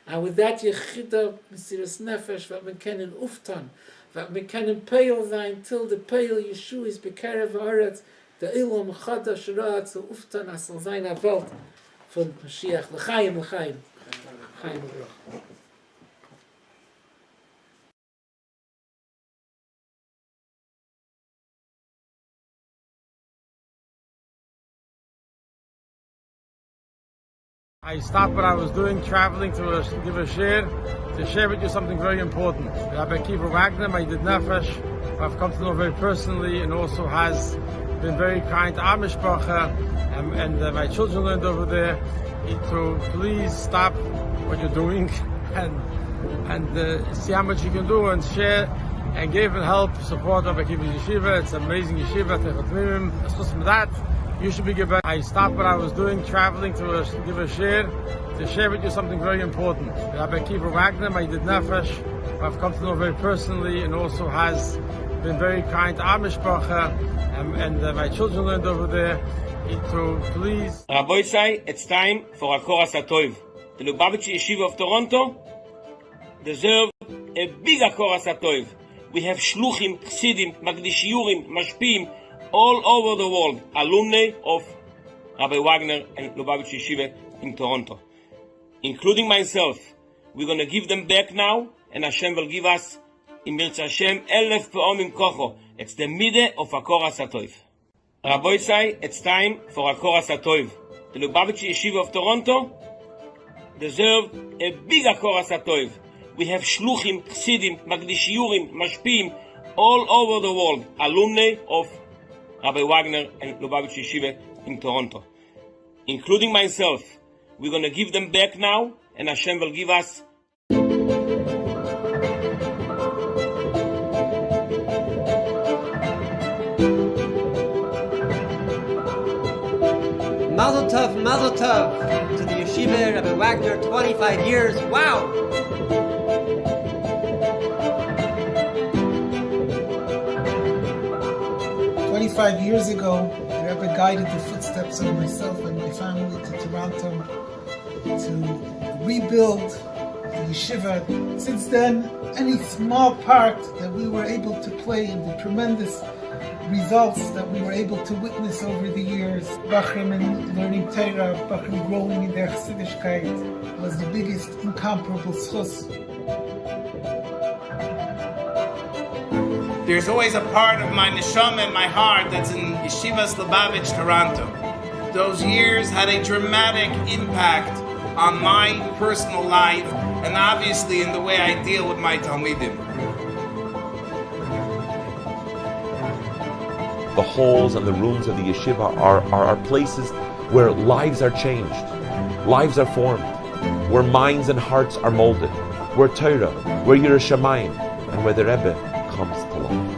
And with that Yechida, Mesiras Nefesh, what we can in Uftan, that we can in Peil sein, till the Peil Yeshua is Bekerev Haaretz, the Ilam Chadash Ra'at, so Uftan asal sein a Welt von Mashiach. L'chaim, l'chaim. L'chaim, l'chaim. I stopped what I was doing, traveling to give a share, to share with you something very important. Rabbi Akivah Wagner, my did nefesh, I've come to know very personally, and also has been very kind to our mishpacha, and my children learned over there to please stop what you're doing and see how much you can do and share and give and help support Rabbi Akivah's yeshiva. It's an amazing yeshiva. From that, you should be given. I stopped what I was doing, traveling to give a share, to share with you something very important. Rabbi Akivah Wagner, my did nefesh, I've come to know very personally, and also has been very kind to our mishpacha, and my children learned over there to please. Rabbi say, it's time for a Koras HaToiv. The Lubavitch Yeshiva of Toronto deserve a big Koras HaToiv. We have shluchim, chsidim, magdishiyurim, mashpim all over the world, alumni of Rabbi Wagner and Lubavitch Yeshiva in Toronto, including myself. We're going to give them back now, and Hashem will give us, in Mirza Hashem, 1,000 pe'omim kocho. It's the midday of a Koras HaToiv. Rabbi say, it's time for a Koras HaToiv. The Lubavitch Yeshiva of Toronto deserve a big Koras HaToiv. We have shluchim, chsidim, magdishiyurim, mashpim all over the world, alumni of Rabbi Wagner and Lubavitch Yeshiva in Toronto, including myself. We're going to give them back now, and Hashem will give us. Mazel tov to the yeshiva, Rabbi Wagner, 25 years. Wow! 25 years ago, the Rebbe guided the footsteps of myself and my family to Toronto to rebuild the yeshiva. Since then, any small part that we were able to play in the tremendous results that we were able to witness over the years, Bachrim and learning Torah, Bachrim growing in their Chassidishkeit, was the biggest incomparable schus. There's always a part of my neshama and my heart that's in Yeshivas Lubavitch, Toronto. Those years had a dramatic impact on my personal life and obviously in the way I deal with my Talmidim. The halls and the rooms of the yeshiva are places where lives are changed, lives are formed, where minds and hearts are molded, where Torah, where Yerushalayim, and where the Rebbe comes to life.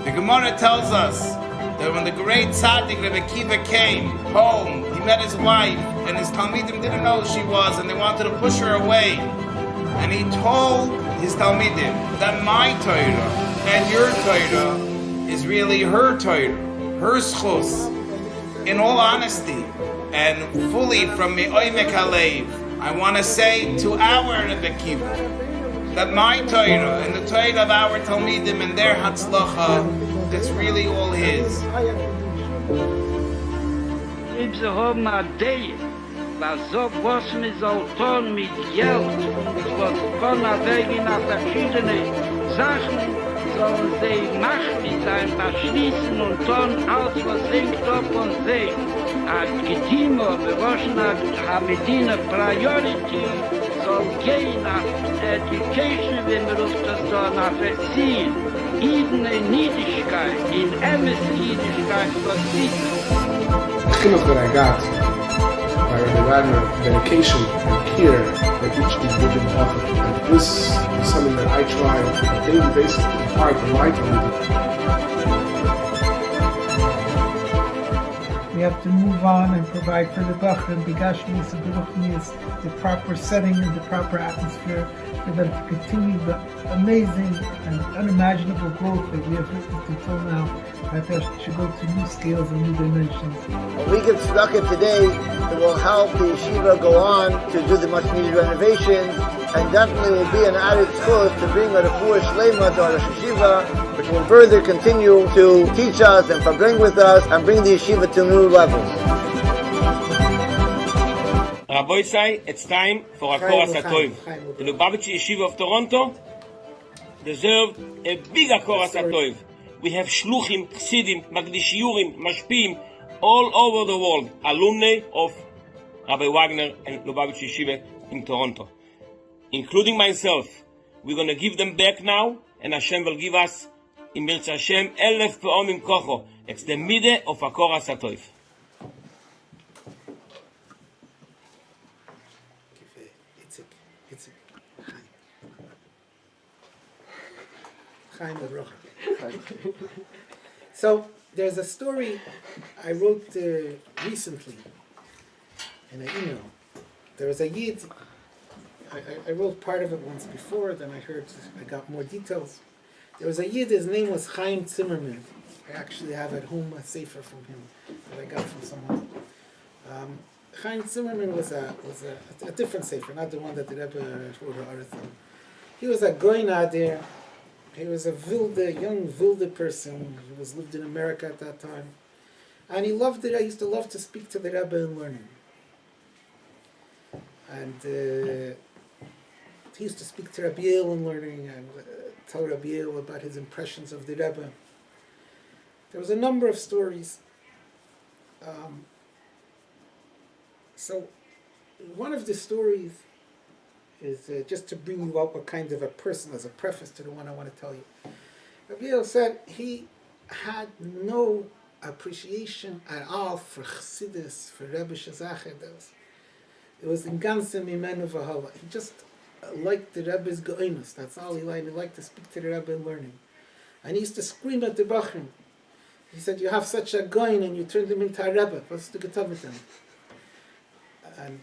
The Gemara tells us that when the great tzaddik Rabbi Akiva came home, he met his wife, and his Talmidim didn't know who she was, and they wanted to push her away. And he told his Talmidim that my Torah and your Torah is really her Torah, her schus. In all honesty and fully from me'omek halev, I want to say to our Rabbi Akiva that my Torah and the Torah of our Talmidim and their Hatzlacha, that's really all his. If ze haben a day, was so was mir so tun mit Geld, was kann a wegen a verschiedene Sachen, sollen sie machen, sein beschließen und tun aus, was singt auf und sie. A Gedimo, bewaschna, Hamedina priority, soll gehen nach Education, wenn wir uns das da nach Erziehen. Even in Niedigkeit, in Emes Niedigkeit, was The chinuch that I got by Rabbi Wagner, dedication and care that each individual offered, and this is something that I try on a daily basis to impart in my community. We have to move on and provide for the Bachrim, Bigashmis and Beruchnis, the proper setting and the proper atmosphere for them to continue the amazing and unimaginable growth that we have witnessed until now, that they should go to new scales and new dimensions. When we give tzedakah today, it will help the yeshiva go on to do the much needed renovations, and definitely will be an added source to bring a refuah shlema to our yeshiva, which will further continue to teach us and farbrengen with us and bring the yeshiva to new levels. Rabbi say, it's time for a Koras HaToiv. The Lubavitch Yeshiva of Toronto deserve a big Koras HaToiv. We have shluchim, chassidim, magdishiurim, mashpim, all over the world, alumni of Rabbi Wagner and Lubavitch Yeshiva in Toronto, including myself. We're going to give them back now, and Hashem will give us, in Mirza Hashem, 1000 pe'omim kocho. It's the mideh of Akora Satoif. Itzik. Chaim Lebrocha. So there's a story I wrote recently in an email. There was a Yid. I wrote part of it once before, then I got more details. There was a Yid, his name was Chaim Zimmerman. I actually have at home a sefer from him that I got from someone. Chaim Zimmerman was a different sefer, not the one that the Rebbe wrote Arathon. He was a goyna there. He was a young wilde person. He lived in America at that time. And he loved it. I used to love to speak to the Rebbe and learn him. And he used to speak to Rabbi Yale in learning and tell Rabbi Yale about his impressions of the Rebbe. There was a number of stories. So one of the stories is just to bring you up what kind of a person, as a preface to the one I want to tell you. Rabbi Yale said he had no appreciation at all for Chassidus, for Rebbe Shazachar. It was in ganzen mimenu v'hala. He just liked the Rebbe's go'inus. That's all he liked. He liked to speak to the Rebbe and learning. And he used to scream at the Bachrim. He said, "You have such a goin and you turned him into a Rebbe. What's the getah with him?" And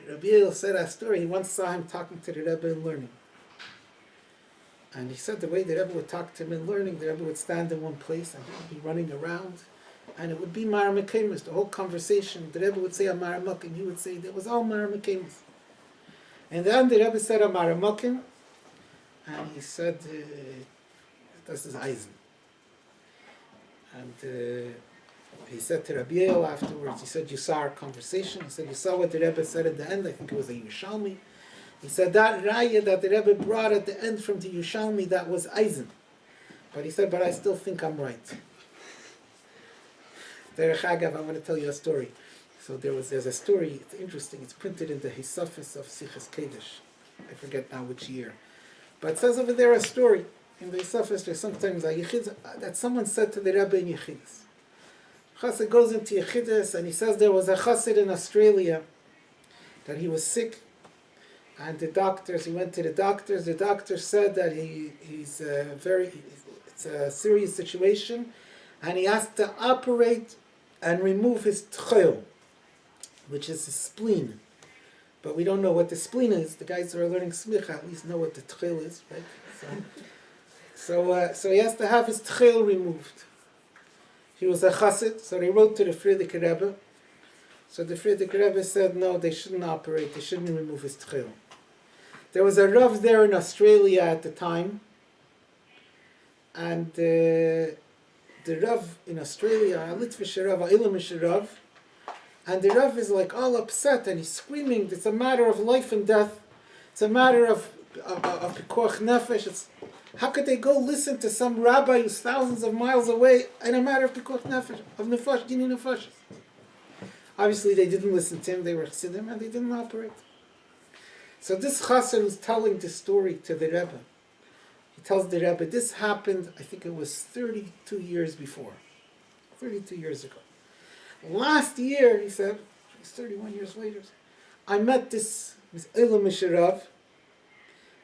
Rabbi Yale said a story. He once saw him talking to the Rebbe and learning. And he said the way the Rebbe would talk to him in learning, the Rebbe would stand in one place and he would be running around. And it would be Mara Mekemus, the whole conversation. The Rebbe would say a Mara Muk, and he would say it was all Mara Mekemus. And then the Rebbe said a Mara Mukin, and he said, das ist Eisen. And he said to Rabbi Yale afterwards, he said, you saw our conversation. He said, you saw what the Rebbe said at the end. I think it was a Yerushalmi. He said, that raya that the Rebbe brought at the end from the Yerushalmi, that was Eisen. But he said, but I still think I'm right. Derech Agav, I want to tell you a story. So there's a story, it's interesting, it's printed in the Hisafis of Sichas Kedesh. I forget now which year. But it says over there a story. In the Hisafis, there's sometimes a Yechid that someone said to the Rebbe in Yechidus. Chassid goes into Yechidus and he says there was a Chassid in Australia that he was sick. And he went to the doctors said that it's a serious situation. And he has to operate and remove his tchil, which is his spleen. But we don't know what the spleen is. The guys who are learning smicha at least know what the tchil is, right? So he has to have his tchil removed. He was a chassid, so they wrote to the Frierdiker Rebbe. So the Frierdiker Rebbe said, no, they shouldn't operate, they shouldn't remove his tchil. There was a Rav there in Australia at the time, and the Rav in Australia, a Litvish Rav, a Ilamish Rav, and the Rav is like all upset and he's screaming. It's a matter of life and death. It's a matter of pikuach nefesh. How could they go listen to some rabbi who's thousands of miles away in a matter of pikuach nefesh, of nefesh, dini nefesh? Obviously they didn't listen to him, they were chassidim and they didn't operate. So this chassid was telling the story to the Rebbe. He tells the Rebbe, this happened, I think it was 32 years before. 32 years ago. Last year, he said, it's 31 years later, I met this Ilamish Rav,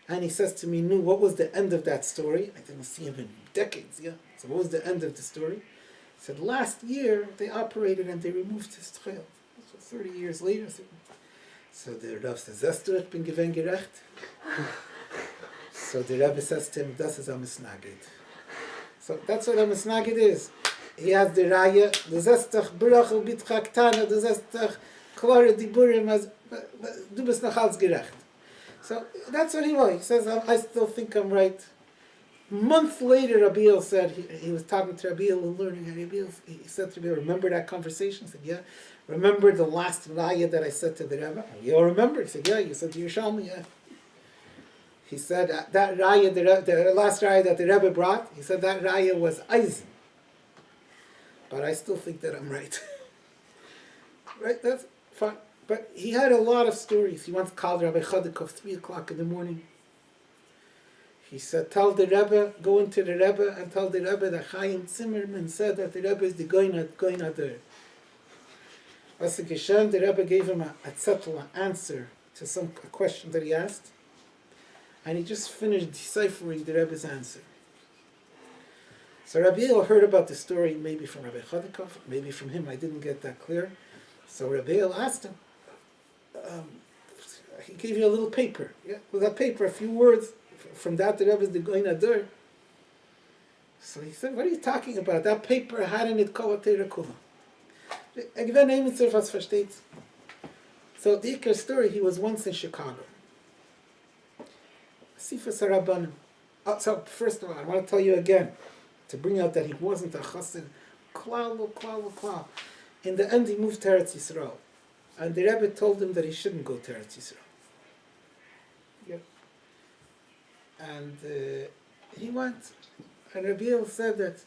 and he says to me, "Nu, what was the end of that story?" I didn't see him in decades, yeah? So what was the end of the story? He said, last year, they operated and they removed his tchil. So 30 years later, so the Rav says, "Hast du ich bin gewinn gerecht?" So the Rebbe says to him, das is a misnagid. So that's what a misnagid is. He has the raya, the zestach brachel bitchak tana, the zestach klare diburim, du bist noch als gerecht. So that's what he was. He says, I still think I'm right. Months later, Rabbi Yale said, he was talking to Rabbi Yale and learning, and Rabbi Yale, he said to Rabbi Yale, remember that conversation? He said, yeah. Remember the last raya that I said to the Rebbe? You all remember? He said, yeah. You said, Yerushalmi, yeah. He said that raya, the last raya that the Rebbe brought, he said that raya was eisen. But I still think that I'm right. Right, that's fine. But he had a lot of stories. He once called Rabbi Chodakov 3 o'clock in the morning. He said, tell the Rebbe, go into the Rebbe and tell the Rebbe that Chaim Zimmerman said that the Rebbe is the Goyna there. As a Geshen, the Rebbe gave him a zettel, an answer to a question that he asked. And he just finished deciphering the Rebbe's answer. So Rabbi El heard about the story maybe from Rabbi Chodakov, maybe from him. I didn't get that clear. So Rabbi El asked him, he gave you a little paper. Yeah, with that paper, a few words. From that, the Rebbe is the Goyna Dur. So he said, what are you talking about? That paper had in it Kol HaTeira Kula. Akiva name it was versteht. So the Iker story, he was once in Chicago. Sifas HaRabbanim. So first of all, I want to tell you again, to bring out that he wasn't a chassid. Klal. In the end, he moved to Eretz Yisrael. And the Rebbe told him that he shouldn't go to Eretz Yisrael. Yep. And he went. And Rabbi El said that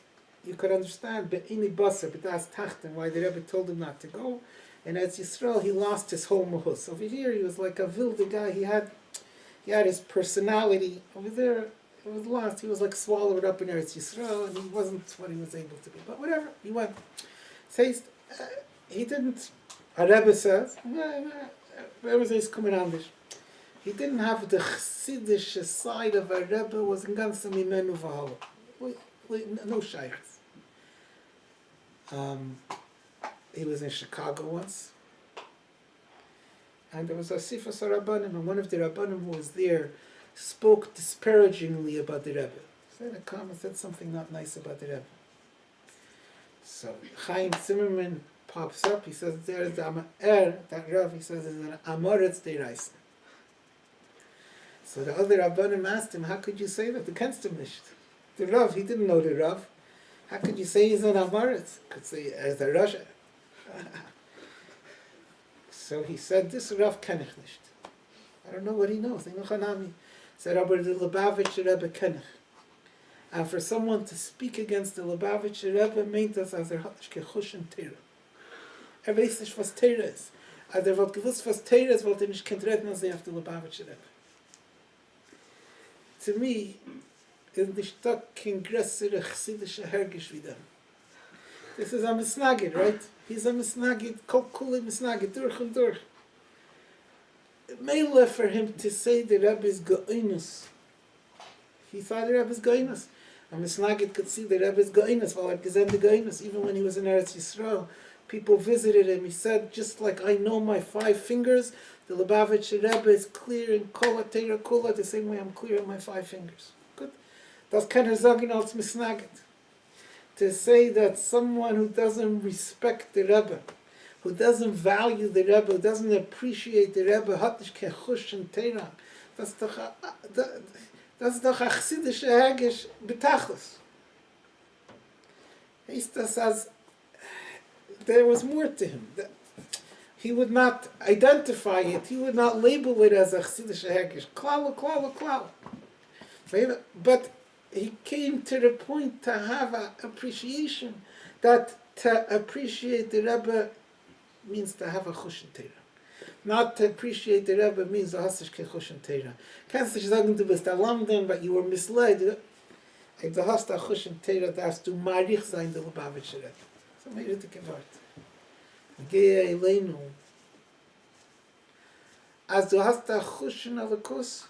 you could understand Be'ini Basar, B'das Tachten, why the Rebbe told him not to go. And Eretz Yisrael, he lost his whole mahus. Over here, he was like a wilde guy. He had his personality. Over there, it was lost. He was like swallowed up in Eretz Yisrael, and he wasn't what he was able to be. But whatever, he went. Says he didn't. A Rebbe says, Rebbe says coming on this. He didn't have the chassidish side of a Rebbe. Was in ganze mimenu v'hala. No shaykhs. He was in Chicago once, and there was a Sifas HaRabbanim, and one of the Rabbanim who was there spoke disparagingly about the Rebbe. Said a comment, said something not nice about the Rebbe. So Chaim Zimmerman pops up. He says, "There's the that Rav." He says, "Is an Amoretz Deiraisa." So the other Rabbanim asked him, "How could you say that? The kennst nicht." The Rav, he didn't know the Rav. How could you say he's an Amoretz? Could say as a Rasha. So he said, "This Rav kenn ich nicht." I don't know what he knows. He said, "Aber the Lubavitcher Rebbe kenn ich." And for someone to speak against the Lubavitcher Rebbe meint das, als hat nicht gechuschen Teira. Weiß nicht, was Teira ist. Als wollte gewusst, was Teira ist, wollte nicht kennt reden, als auf the Lubavitcher Rebbe. To me, is nicht da kein größere chassidische Hergisch wie dem. This is a misnagid, right? He's a misnagid, kol misnagid, durch und durch. Meile for him to say the Rebbe is go'inus. He thought the Rebbe is go'inus. A misnagid could see the Rebbe is go'inus, while at gesehen the go'inus, even when he was in Eretz Yisrael, people visited him. He said, just like I know my 5 fingers, the Lubavitcher Rebbe is clear in Kol HaTeira Kula, the same way I'm clear in my 5 fingers. Good. Das kann sagen als misnagid. To say that someone who doesn't respect the Rebbe, who doesn't value the Rebbe, who doesn't appreciate the Rebbe, hat nicht kein Chush und Teira. Das doch a chassidische Hergisch betachlis. Ist das as there was more to him. He would not identify it. He would not label it as a chassidische Hergisch. Klal. But he came to the point to have an appreciation that to appreciate the Rebbe means to have a chush and teira. Not to appreciate the Rebbe means du hast dich kein chush and teira. Kannst dich sagen, du bist alumni, but you were misled. If du hast a chush and teira, darfst du marich sein, der Lubavitcher Rebbe. So maybe the kevart. Gehe eleinu. As du hast a chush and alakus,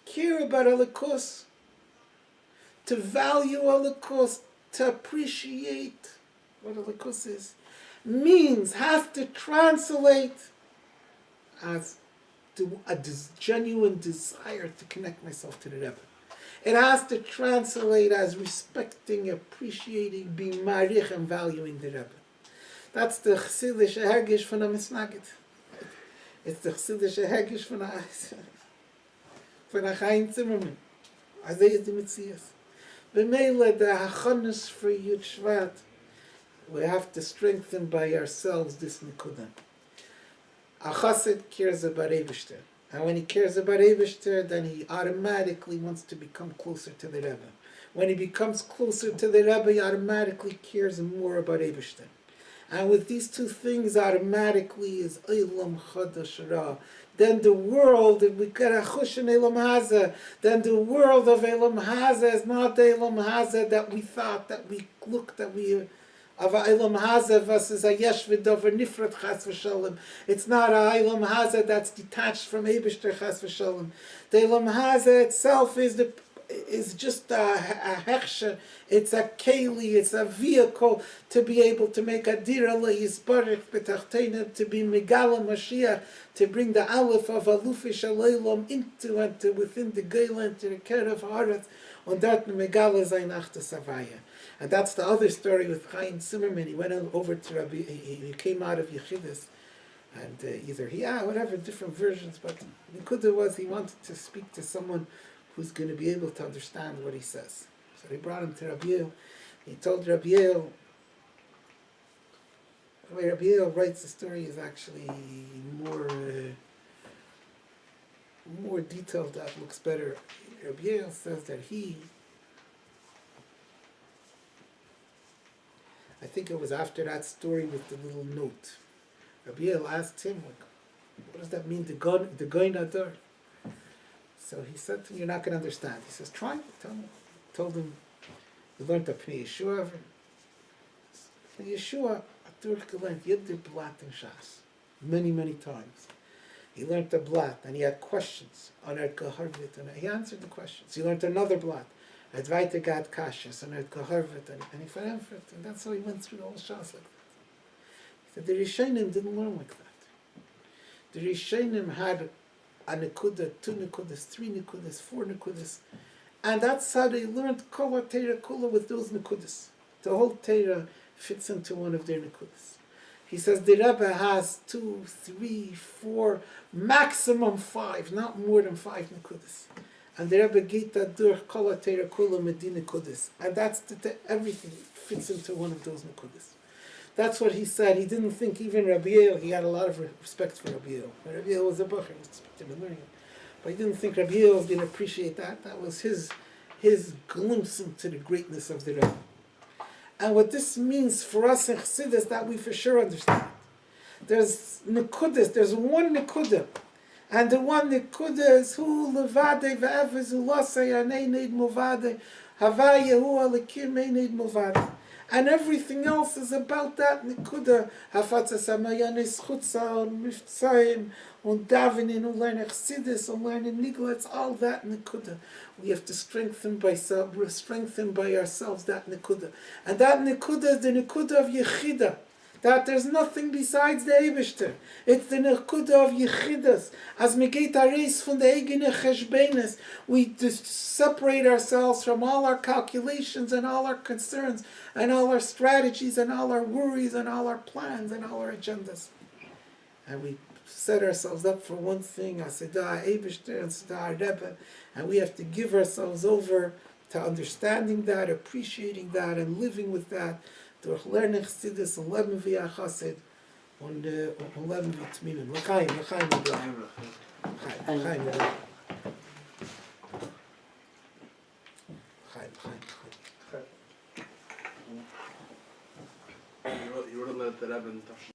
care about alakus, to value alakus, to appreciate what alakus is, means, has to translate as to a genuine desire to connect myself to the Rebbe. It has to translate as respecting, appreciating, being marich and valuing the Rebbe. That's the chassidische hergish von a misnagid. It's the chassidische hergish von a Chaim Zimmerman. As is the Metzias. B'meila the hachonus for Yud Shvat, we have to strengthen by ourselves this nekuda. A chassid cares about Eibishter. And when he cares about Eibishter, then he automatically wants to become closer to the Rebbe. When he becomes closer to the Rebbe, he automatically cares more about Eibishter. And with these two things, automatically is Eilam Chadash Ra. Then the world, we get a chush in Eilam Hazeh, then the world of Eilam Hazeh is not the Eilam Hazeh that we thought, that we looked, that we... Of Eilam Hazeh versus a Yesh V'Dover Nifrat Chas V'Shalom. It's not a Eilam Hazeh that's detached from Eibishter Chas V'Shalom. The Eilam Hazeh itself is just a hechsher, it's a keli, it's a vehicle to be able to make a dira le'yisbarich b'tachteina, to be megala Mashiach, to bring the aleph of alufi shalaylam into and to within the geila, into the kerev haaretz, und dort megala zayin achtas havaya. And that's the other story with Chaim Zimmerman. He went over to Rabbi, he came out of Yechidus, and whatever, different versions, but the Nikuda was he wanted to speak to someone who's going to be able to understand what he says. So he brought him to Rabbi Yel. He told Rabbi Yel, the way Rabbi Yel writes the story is actually more detailed, that looks better. Rabbi Yel says that I think it was after that story with the little note. Rabbi Yel asked him, what does that mean, the Goin Adar? So he said to him, you're not going to understand. He says, try it, tell me. Told him, you learned a Pnei Yeshua. Pnei Yeshua, Atur learned Yiddir Blat in Shas. Many, many times. He learned the Blat, and he had questions on Erdka Harvit, and he answered the questions. He learned another Blat. Advaita Gad Kashas and Erdka Harvit, and he found it, and that's how he went through the whole Shas like that. He said, the Rishonim didn't learn like that. The Rishonim had a nekuda, 2 nekudas, 3 nekudas, 4 nekudas, and that's how they learned kol Torah kula with those nekudas. The whole Torah fits into one of their nekudas. He says the Rebbe has 2, 3, 4, maximum 5, not more than 5 nekudas, and the Rebbe gita durch kol Torah kula medina nekudas, and that's everything fits into one of those nekudas. That's what he said. He didn't think even Rabbi Yel, he had a lot of respect for Rabbi Yel. Rabbi Yel was a bacher, he respected him learning it. But he didn't think Rabbi Yel was going to appreciate that. That was his glimpse into the greatness of the Rebbe. And what this means for us in Chassidus, that we for sure understand. There's nekudas, there's one nekuda. And the one nekuda is hu levade ve'efes ulasei anei neid movade havaya hu alikim neid movade. And everything else is about that nekuda. Hafatzas hamayanis chutza and miftzayim and davening and learning chassidus and learning nigla. It's all that nekuda. We have to strengthen by ourselves that nekuda. And that nekuda is the nekuda of yechida. That there's nothing besides the Eibishter. It's the nekuda of yechidas. As we get a race from the eigene cheshbenes, we just separate ourselves from all our calculations and all our concerns and all our strategies and all our worries and all our plans and all our agendas. And we set ourselves up for one thing, Asidah Eibishter and Asidah Rebbe, and we have to give ourselves over to understanding that, appreciating that, and living with that. Durch Lernen Chassidus und Leben wie ein Chassid und Leben wie Tmimim. L'chaim, l'chaim, l'chaim. L'chaim, l'chaim, l'chaim. You wrote a letter to Rebbe in Tafshin.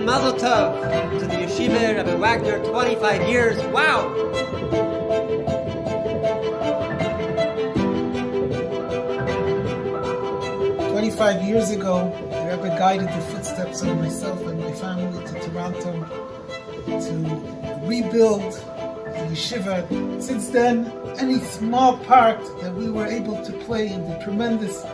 Mazel tov to the Yeshiva, Rabbi Wagner, 25 years. Wow! Years ago, the Rebbe guided the footsteps of myself and my family to Toronto to rebuild the yeshiva. Since then, any small part that we were able to play in the tremendous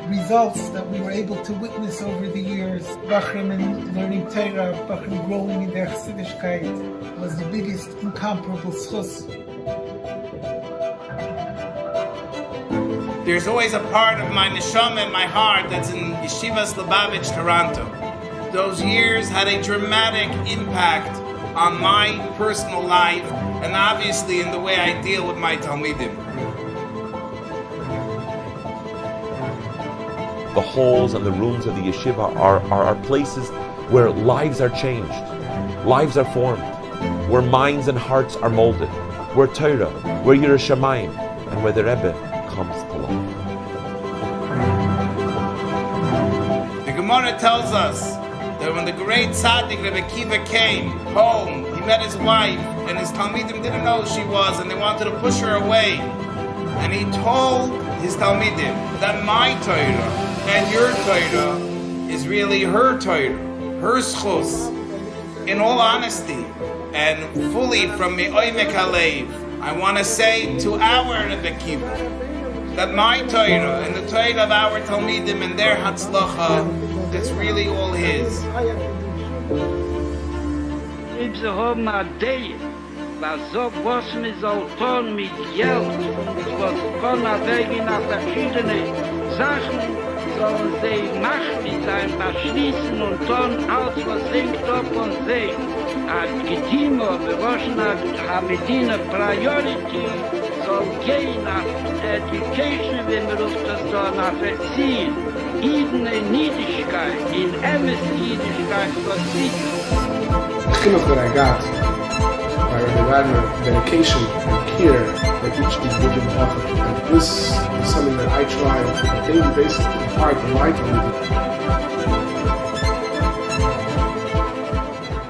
results that we were able to witness over the years, Bachrim and learning Torah, Bachrim growing in their Chassidishkeit, was the biggest incomparable schus. The There's always a part of my neshama and my heart that's in Yeshivas Lubavitch, Toronto. Those years had a dramatic impact on my personal life and obviously in the way I deal with my Talmidim. The halls and the rooms of the yeshiva are places where lives are changed, lives are formed, where minds and hearts are molded, where Torah, where Yiras Shamayim, and where the Rebbe comes to life. The Gemara tells us that when the great tzaddik Rabbi Akivah came home, he met his wife, and his Talmidim didn't know who she was, and they wanted to push her away. And he told his Talmidim that my Torah and your Torah is really her Torah, her schus. In all honesty and fully from me'omek halev, I want to say to our Rabbi Akiva that my Torah and the Torah of our Talmidim and their Hatzlacha, it's really all his. If ze haben a day, was so was mir soll tun mit Geld, was kann a wegen a verschiedene Sachen, sollen sie machen, sein beschließen und tun aus, was singt auf und sie. A Gitimo, bewaschen a Medina priority, soll gehen nach education, wenn wir auf das da nach erziehen. In Niedigkeit, in Emes Niedigkeit, was sie. The chinuch that I got by Rabbi Wagner, dedication and care that each individual offered. And this is something that I try on a daily basis to impart in my community.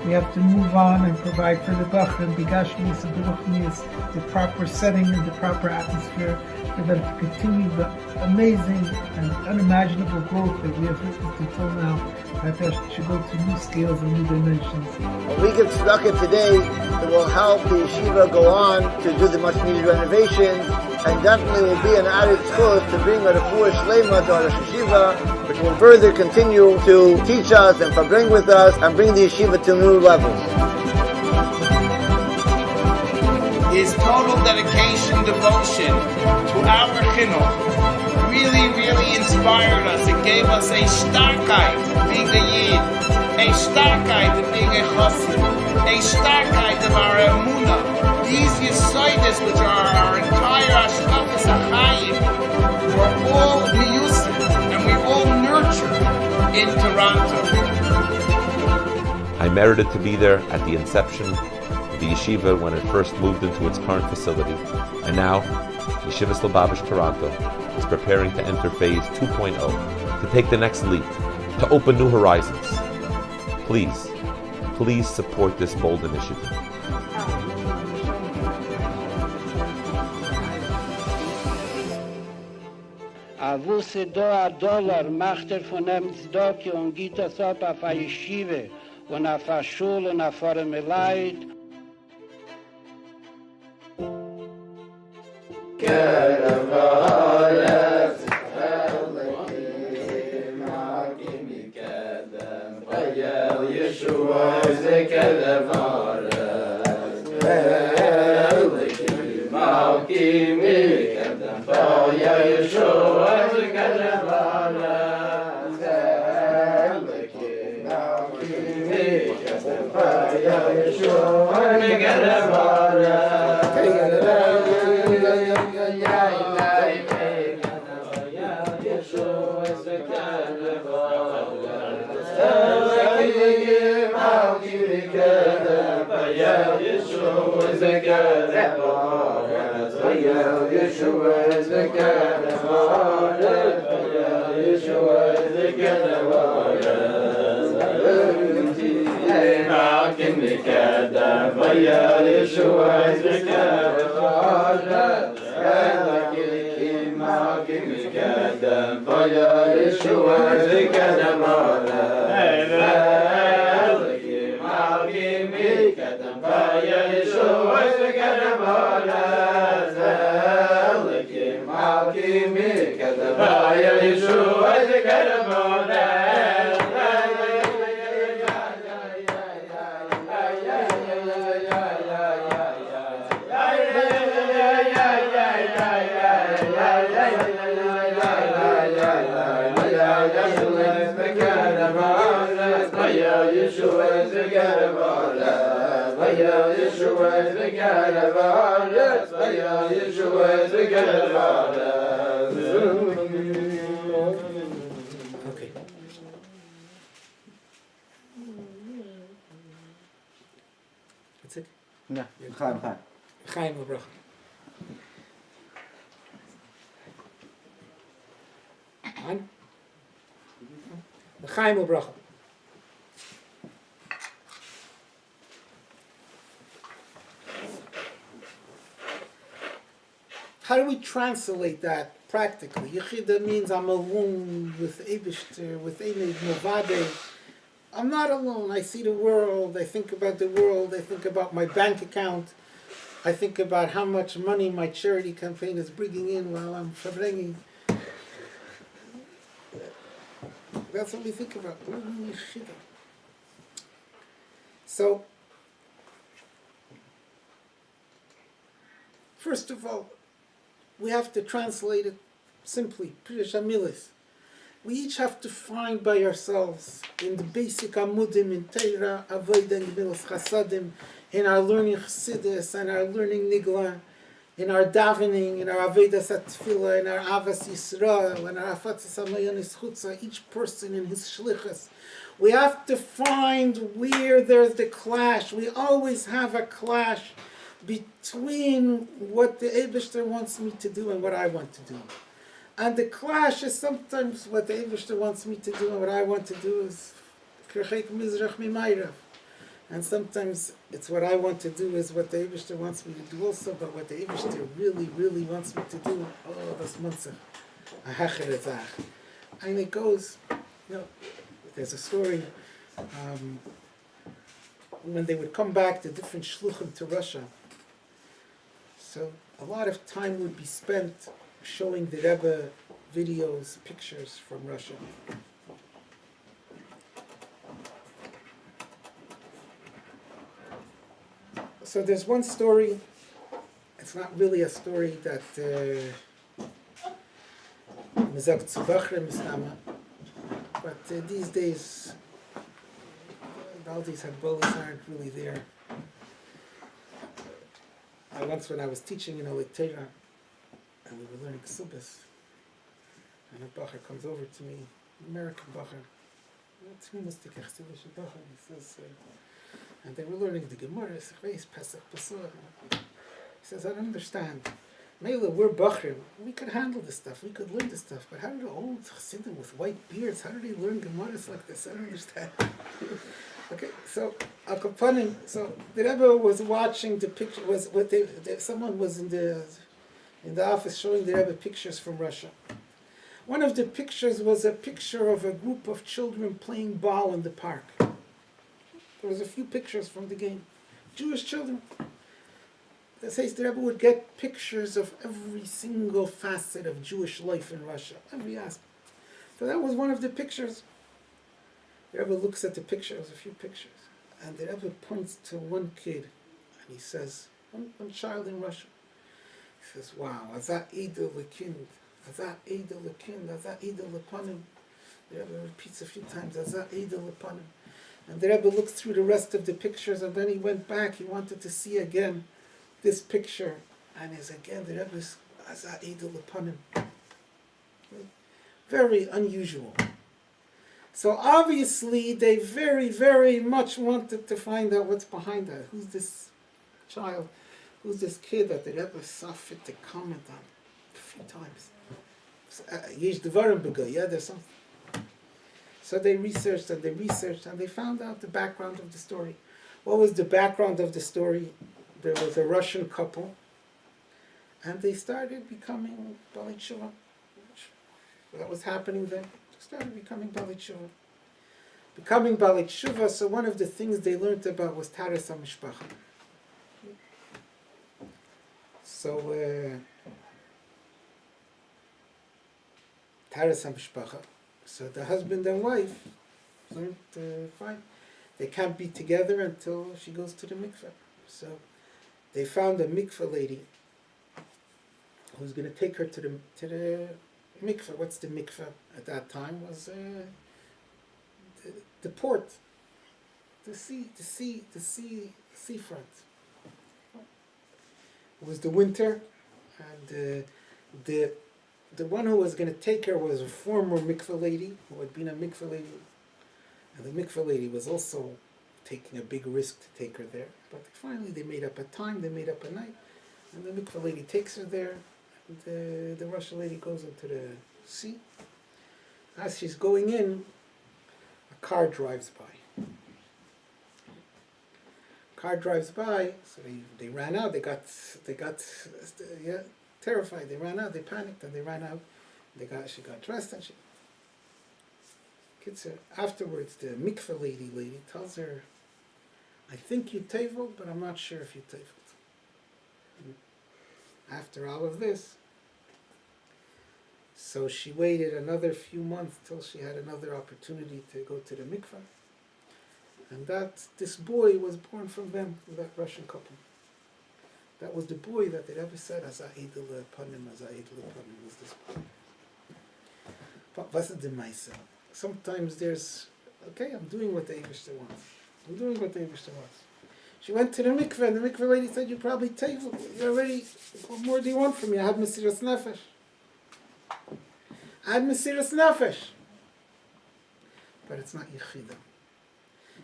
We have to move on and provide for the Bach and Bigashmis and Beruchnis, the proper setting and the proper atmosphere for them to continue the amazing and unimaginable growth that we have witnessed until now, that they should go to new scales and new dimensions. When we get tzedakah today, it will help the yeshiva go on to do the much needed renovations, and definitely will be an added schus to bring a refuah shlema to our yeshiva, which will further continue to teach us and farbring with us and bring the yeshiva to new levels. His total dedication, devotion to our chinuch really inspired us. It gave us a starkheit being a Yid, a starkheit of being a Chassid, a starkheit of our emunah. These Yesoides, which are our entire Ashkafas HaChayim, were all miyusim, and we all nurtured in Toronto. I merited to be there at the inception of the yeshiva when it first moved into its current facility, and now Yeshivas Lubavitch Toronto is preparing to enter phase 2.0, to take the next leap, to open new horizons. Please support this bold initiative. A wusse do a dollar macht von dem Zdokje und geht das ab auf a Yeshiva und auf a Schule und auf a Meleit. Okay. That's it? Yeah, Chaim. Chaim Ubracha. On? Chaim Ubracha. How do we translate that practically? Yechida means I'm alone with Eibishter, with Einig Movade. I'm not alone. I see the world. I think about the world. I think about my bank account. I think about how much money my charity campaign is bringing in while I'm Farbrenging. That's what we think about. So, first of all, we have to translate it simply. Pirish Hamilis. We each have to find by ourselves in the basic amudim in Teira, Avodah, and Gemilas Chasadim, in our learning Chassidus and our learning Nigla, in our davening, in our Avodah Satfila, in our Avas Yisrael, and our Afatzas Hamayanis Chutza, each person in his shlichus. We have to find where there's the clash. We always have a clash between what the Eibishter wants me to do and what I want to do. And the clash is sometimes what the Eibishter wants me to do and what I want to do is Kirchek Mizrach Mimayrav. And sometimes it's what I want to do is what the Eibishter wants me to do also, but what the Eibishter really, really wants me to do, oh, das Munzach, a Hacheretzach. And it goes, there's a story, when they would come back, the different shluchim to Russia. So a lot of time would be spent showing the Rebbe videos, pictures from Russia. So there's one story, it's not really a story that but these days all these Hagbolas aren't really there. Once when I was teaching in Alitera, and we were learning Ksubas, and a Bacher comes over to me, an American Bacher, he says, and they were learning the Gemara, he says, I don't understand. Mela, we're Bachrim, we could handle this stuff, we could learn this stuff, but how do the old Chassidim with white beards, how do they learn Gemaras like this? I don't understand. Okay, so Akapanim, so the Rebbe was watching the picture, someone was in the office showing the Rebbe pictures from Russia. One of the pictures was a picture of a group of children playing ball in the park. There was a few pictures from the game. Jewish children. That says the Rebbe would get pictures of every single facet of Jewish life in Russia, every aspect. So that was one of the pictures. The Rebbe looks at the picture, there was a few pictures, and the Rebbe points to one kid, and he says, one child in Russia. He says, wow, Azat Eidel Lekind, Azat Eidel Lekind, Azat Eidel Lepanim. The Rebbe repeats a few times, Azat Eidel Lepanim. And the Rebbe looked through the rest of the pictures, and then he went back, he wanted to see again this picture, and is again, the Rebbe's Azat Eidel Lepanim. Very unusual. So obviously they very, very much wanted to find out what's behind that. Who's this child? Who's this kid that the Rebbe saw fit to comment on a few times? There's something. So they researched and they found out the background of the story. What was the background of the story? There was a Russian couple, and they started becoming Bali Tshuva. That was happening then. Started becoming Bali Tshuva. Becoming Bali Tshuva, so one of the things they learned about was Taras HaMishpacha. So, Taras HaMishpacha. So the husband and wife learned fine. They can't be together until she goes to the mikveh. So they found a mikveh lady who's going to take her to the mikveh. What's the mikveh at that time? Was the port. the seafront. It was the winter, and the one who was going to take her was a former mikveh lady who had been a mikveh lady, and the mikveh lady was also taking a big risk to take her there. But finally, they made up a time, they made up a night, and the mikveh lady takes her there, and the Russian lady goes into the sea. As she's going in, a car drives by. Car drives by, so they ran out. They got terrified. They ran out. They panicked and they ran out. She got dressed and she. Afterwards, the mikveh lady tells her, "I think you taveled, but I'm not sure if you taveled." After all of this, so she waited another few months till she had another opportunity to go to the mikveh. And this boy was born from them, from that Russian couple. That was the boy that they ever said, Aza'idul Panim, was this boy. But what's the Maisa? Sometimes there's, I'm doing what the Eibishter wants. She went to the mikveh, and the mikveh lady said, "You probably tavel. You're already, what more do you want from me? I had Mesiras Nefesh. But it's not Yechida.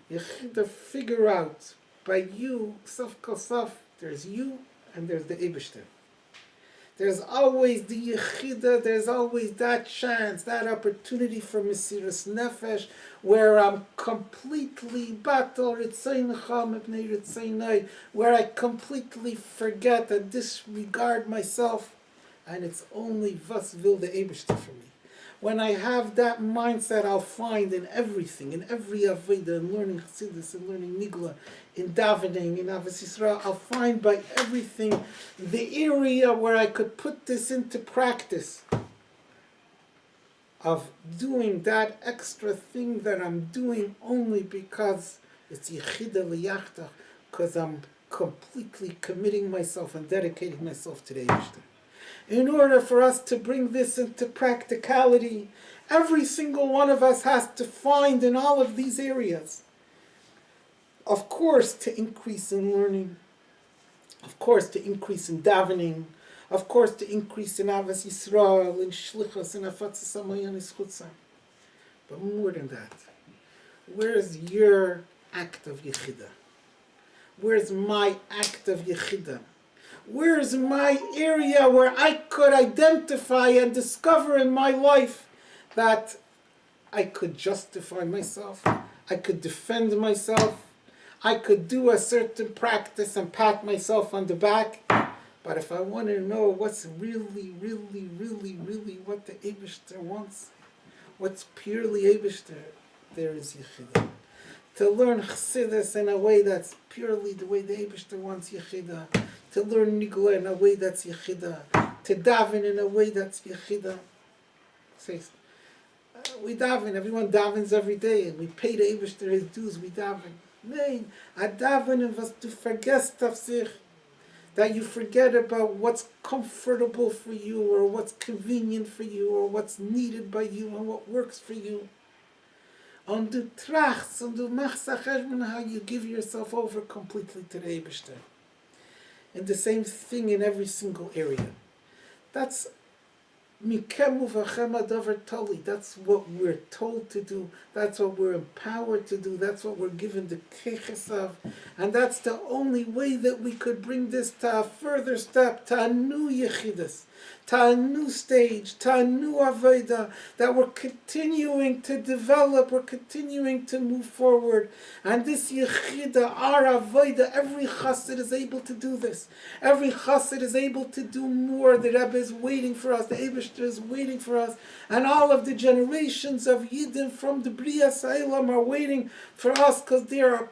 Yechida, figure out, by you, Saf Kosaf, there's you and there's the Eibishter. There's always the Yechida, there's always that chance, that opportunity for Mesiras Nefesh, where I'm completely batal Ritzayncha Mipnei Ritzaynai, where I completely forget and disregard myself, and it's only was will the Eibishter for me. When I have that mindset, I'll find in everything, in every Avodah, in learning Chassidus, in learning Nigla, in davening, in Avos Yisrael, I'll find by everything the area where I could put this into practice of doing that extra thing that I'm doing only because it's Yechida L'Yachtach, because I'm completely committing myself and dedicating myself to the Eibishter. In order for us to bring this into practicality, every single one of us has to find in all of these areas, of course, to increase in learning, of course, to increase in davening, of course, to increase in Avos Yisrael, in Shlichus, in Afatzas Hamayan Ischutza. But more than that, where's your act of Yechida? Where's my act of Yechida? Where's my area where I could identify and discover in my life that I could justify myself, I could defend myself, I could do a certain practice and pat myself on the back. But if I want to know what's really what the Eibishter wants, what's purely Eibishter, there is Yechida. To learn Chassidus in a way that's purely the way the Eibishter wants Yechida. To learn Nigla in a way that's Yechida. To daven in a way that's Yechida. We daven, everyone davens every day, and we pay the Eibishter his dues, we daven. Nein, I daven and was to vergesst auf sich. That you forget about what's comfortable for you, or what's convenient for you, or what's needed by you, and what works for you. And du trachst, and du machst a cheshbon how you give yourself over completely to the Eibishter. And the same thing in every single area. That's mikemu v'chem adavar tali. That's what we're told to do. That's what we're empowered to do. That's what we're given the keches of. And that's the only way that we could bring this to a further step, to a new yechidus, to a new stage, to a new avodah, that we're continuing to develop, we're continuing to move forward. And this yechida, our avodah, every chassid is able to do this. Every chassid is able to do more. The Rebbe is waiting for us, the Eibishter is waiting for us, and all of the generations of Yidden from the Bria Sa'ilam are waiting for us, because they're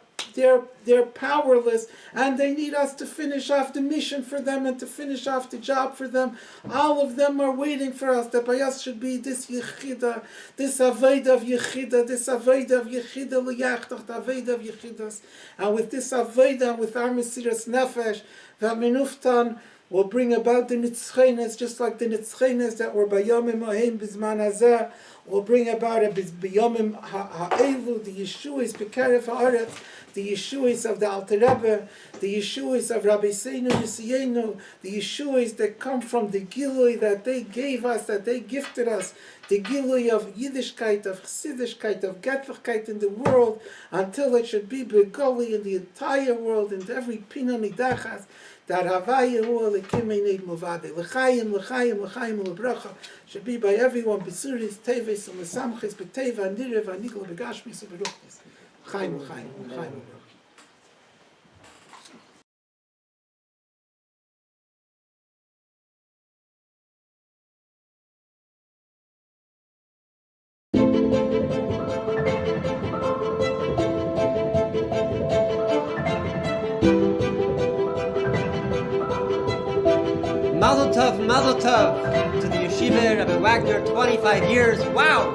powerless, and they need us to finish off the mission for them and to finish off the job for them. All of them are waiting for us. That by us should be this yechida, this avodah of yechida, this avodah of yechida l'yachtach, the avodah of yechidas. And with this avodah, with our Mesiras Nefesh, v'minuftan, will bring about the nitzchenes, just like the nitzchenes that were bayomim oheim bizman hazeh, will bring about a bayomim ha'elu, the Yeshuas b'keref ha'aretz, the Yeshuas of the Alter Rebbe, the Yeshuas of Rabbi Seinu Yisiyenu, the Yeshuas that come from the Gilui that they gave us, that they gifted us, the Gilui of Yiddishkeit, of Chassidishkeit, of Getvachkeit in the world, until it should be Begoli in the entire world, in every Pina Nidachas, that Havaya Hu Elikim Einid Movade, L'chaim, L'chaim, L'chaim, L'bracha, should be by everyone, Besuris, Teves, and L'samchis, B'teva, Nirev, Anigla, Begashmis, and Beruchnis. L'chaim, L'chaim, L'chaim. Mazel tov to the Yeshiva, Rabbi Wagner, 25 years. Wow!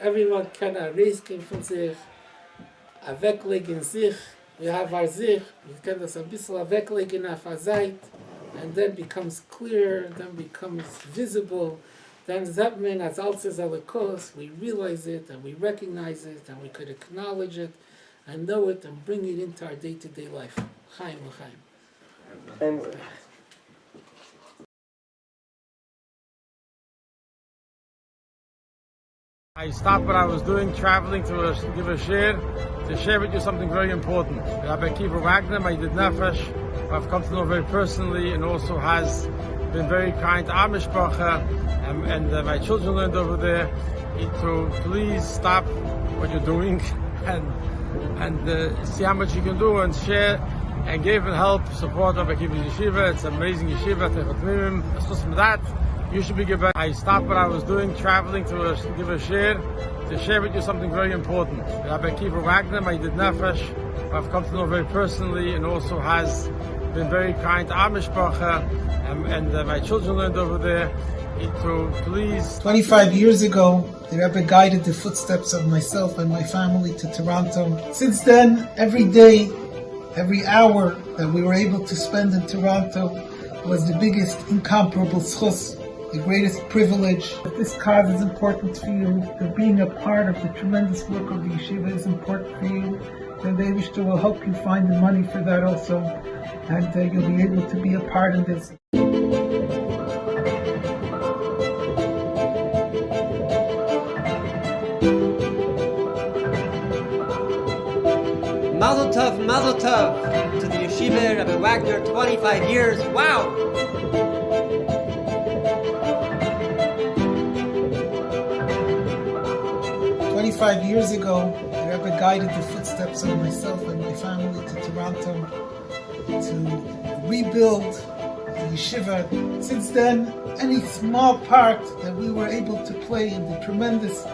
Everyone can risken von sich, weglegen sich, we have our sich, we can das ein bisschen weglegen auf our Zeit, and then becomes clear, then becomes visible, then that means as alles is alekos, we realize it, and we recognize it, and we could acknowledge it, and know it, and bring it into our day-to-day life. Chaim l'chaim. And I stopped what I was doing, traveling to give a to share with you something very important. Rabbi Akivah Wagner, my Yidid Nefesh, who I've come to know very personally and also has been very kind to our mishpacha, and my children learned over there to please stop what you're doing and see how much you can do and share and give and help support Rabbi Akivah's yeshiva. It's an amazing yeshiva. From that, you should be given. I stopped what I was doing, traveling to give a to share with you something very important. Rabbi Akivah Wagner, my Yidid Nefesh, who I've come to know very personally and also has been very kind to our mishpacha, and my children learned over there to please. 25 years ago, the Rebbe guided the footsteps of myself and my family to Toronto. Since then, every day, every hour that we were able to spend in Toronto was the biggest incomparable schus, the greatest privilege. If this cause is important for you, if being a part of the tremendous work of the yeshiva is important for you, then the Eibishter will help you find the money for that also, and you'll be able to be a part in this. Mazel tov to the Yeshiva, Rabbi Wagner, 25 years. Wow! 25 years ago, the Rebbe guided the footsteps of myself and my family to Toronto to rebuild the yeshiva. Since then, any small part that we were able to play in the tremendous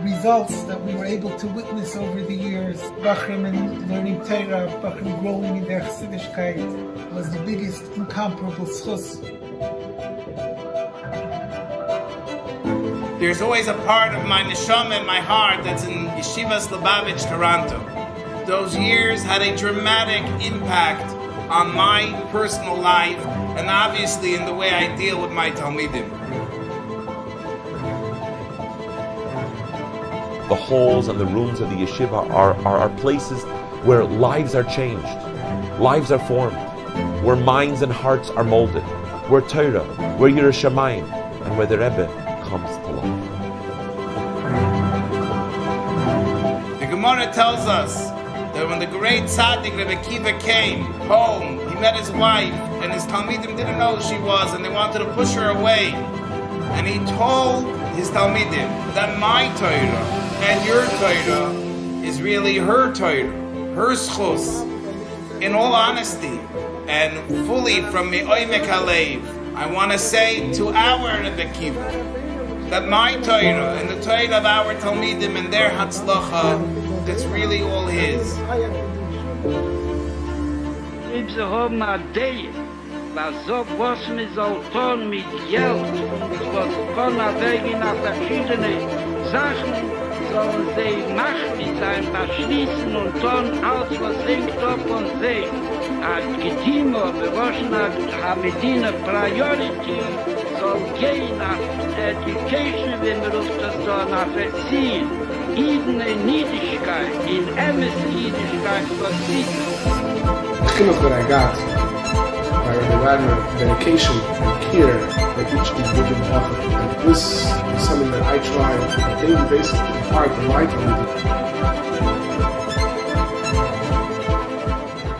results that we were able to witness over the years, Bachrim and learning Torah, Bachrim growing in their Chassidishkeit, was the biggest incomparable schus. There's always a part of my neshama and my heart that's in Yeshivas Lubavitch, Toronto. Those years had a dramatic impact on my personal life and obviously in the way I deal with my Talmidim. The halls and the rooms of the yeshiva are places where lives are changed, lives are formed, where minds and hearts are molded, where Torah, where Yerushalayim, and where the Rebbe comes to life. The Gemara tells us that when the great tzaddik Rabbi Akivah came home, he met his wife, and his Talmidim didn't know who she was, and they wanted to push her away. And he told his Talmidim that my Torah and your Torah is really her Torah, her schus. In all honesty and fully from me'omek halev, I want to say to our Rabbi Akivah that my Torah and the Torah of our Talmidim and their hatzlacha, that's really all his. If ze haben a day, was so was mir soll tun mit Geld, was kann a wegen nach verschiedene Sachen, sollen sie machen, sein beschließen und tun aus, was hängt auf und sie. Als Getimo, bewaschner Hamedina Priority, soll gehen nach Education, wenn wir uns das da nach erziehen. In Niedigkeit, in Emes Niedigkeit, was sie. The chinuch that I got by Rabbi Wagner, dedication and care that each individual offered. And this is something that I try on a daily basis to impart in my community.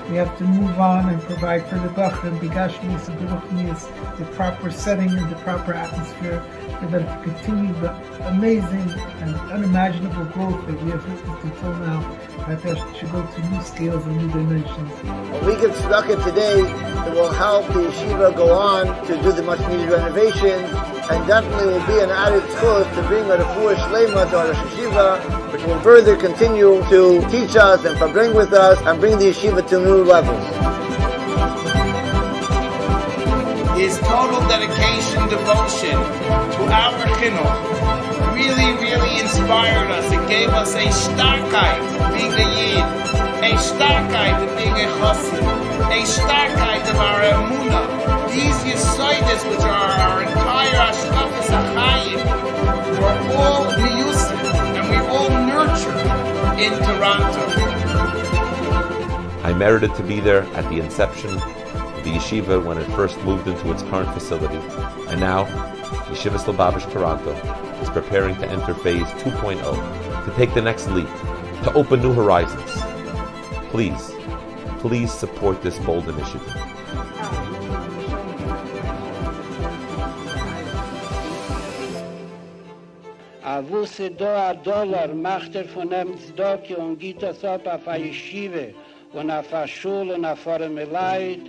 We have to move on and provide for the Bachrim, Bigashmis and Beruchnis, the proper setting and the proper atmosphere for them to continue the amazing and unimaginable growth that we have witnessed until now, that they should go to new scales and new dimensions. When we get tzedakah today, it will help the yeshiva go on to do the much needed renovations, and definitely will be an added schus to bring a refuah shlema to our yeshiva, which will further continue to teach us and farbring with us and bring the yeshiva to new levels. His total dedication, devotion to our chinuch really inspired us. It gave us a starkheit being a yid, a starkheit of being a chassid, a starkheit of our emunah. These yisoides, which are our entire ashkafas achayim, were all miyusim and we all nurtured in Toronto. I merited to be there at the inception of the yeshiva when it first moved into its current facility, and now Yeshivas Lubavitch Toronto is preparing to enter phase 2.0, to take the next leap, to open new horizons. Please support this bold initiative. A wusse do a dollar macht von dem Zdok und geht das ab auf a Yeshiva und auf a Schule und auf a Leid